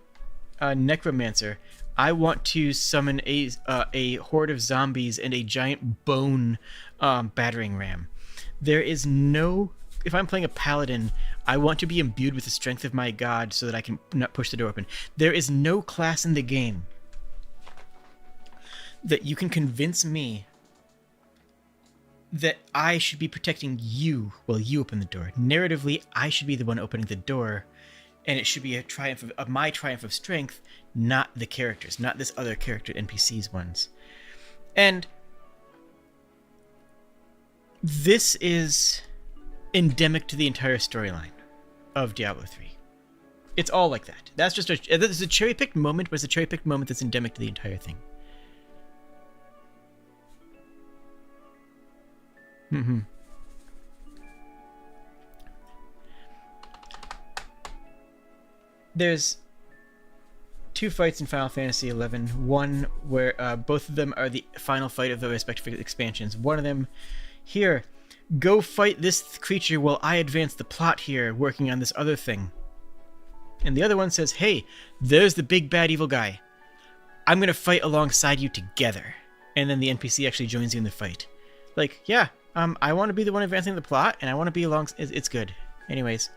Speaker 1: a necromancer, I want to summon a horde of zombies and a giant bone battering ram. There is no... If I'm playing a paladin, I want to be imbued with the strength of my god so that I can not push the door open. There is no class in the game that you can convince me that I should be protecting you while you open the door. Narratively, I should be the one opening the door, and it should be a triumph of my triumph of strength, not the characters, not this other character NPC's ones. And this is endemic to the entire storyline of Diablo 3. It's all like that. That's just this is a cherry-picked moment, but it's a cherry-picked moment that's endemic to the entire thing. There's two fights in Final Fantasy XI. One where both of them are the final fight of the respective expansions. One of them, here, go fight this creature while I advance the plot here, working on this other thing. And the other one says, hey, there's the big bad evil guy. I'm going to fight alongside you together. And then the NPC actually joins you in the fight. Like, yeah, I want to be the one advancing the plot, and I want to be along... It's good. Anyways,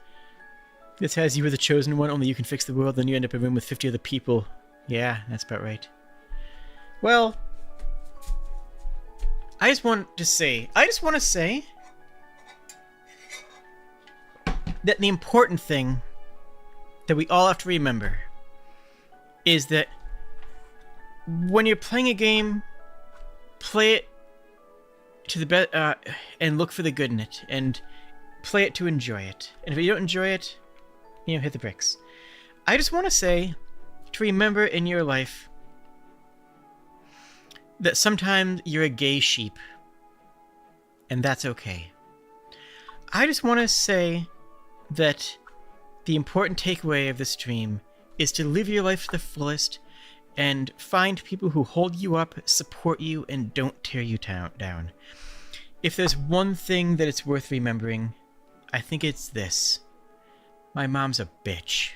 Speaker 1: this has you are the chosen one, only you can fix the world, then you end up in a room with 50 other people. Yeah, that's about right. Well, I just want to say that the important thing that we all have to remember is that when you're playing a game, play it to the best, and look for the good in it, and play it to enjoy it. And if you don't enjoy it, hit the bricks. I just want to say to remember in your life that sometimes you're a gay sheep, and that's okay. I just want to say that the important takeaway of this stream is to live your life to the fullest and find people who hold you up, support you, and don't tear you down. If there's one thing that it's worth remembering, I think it's this. My mom's a bitch.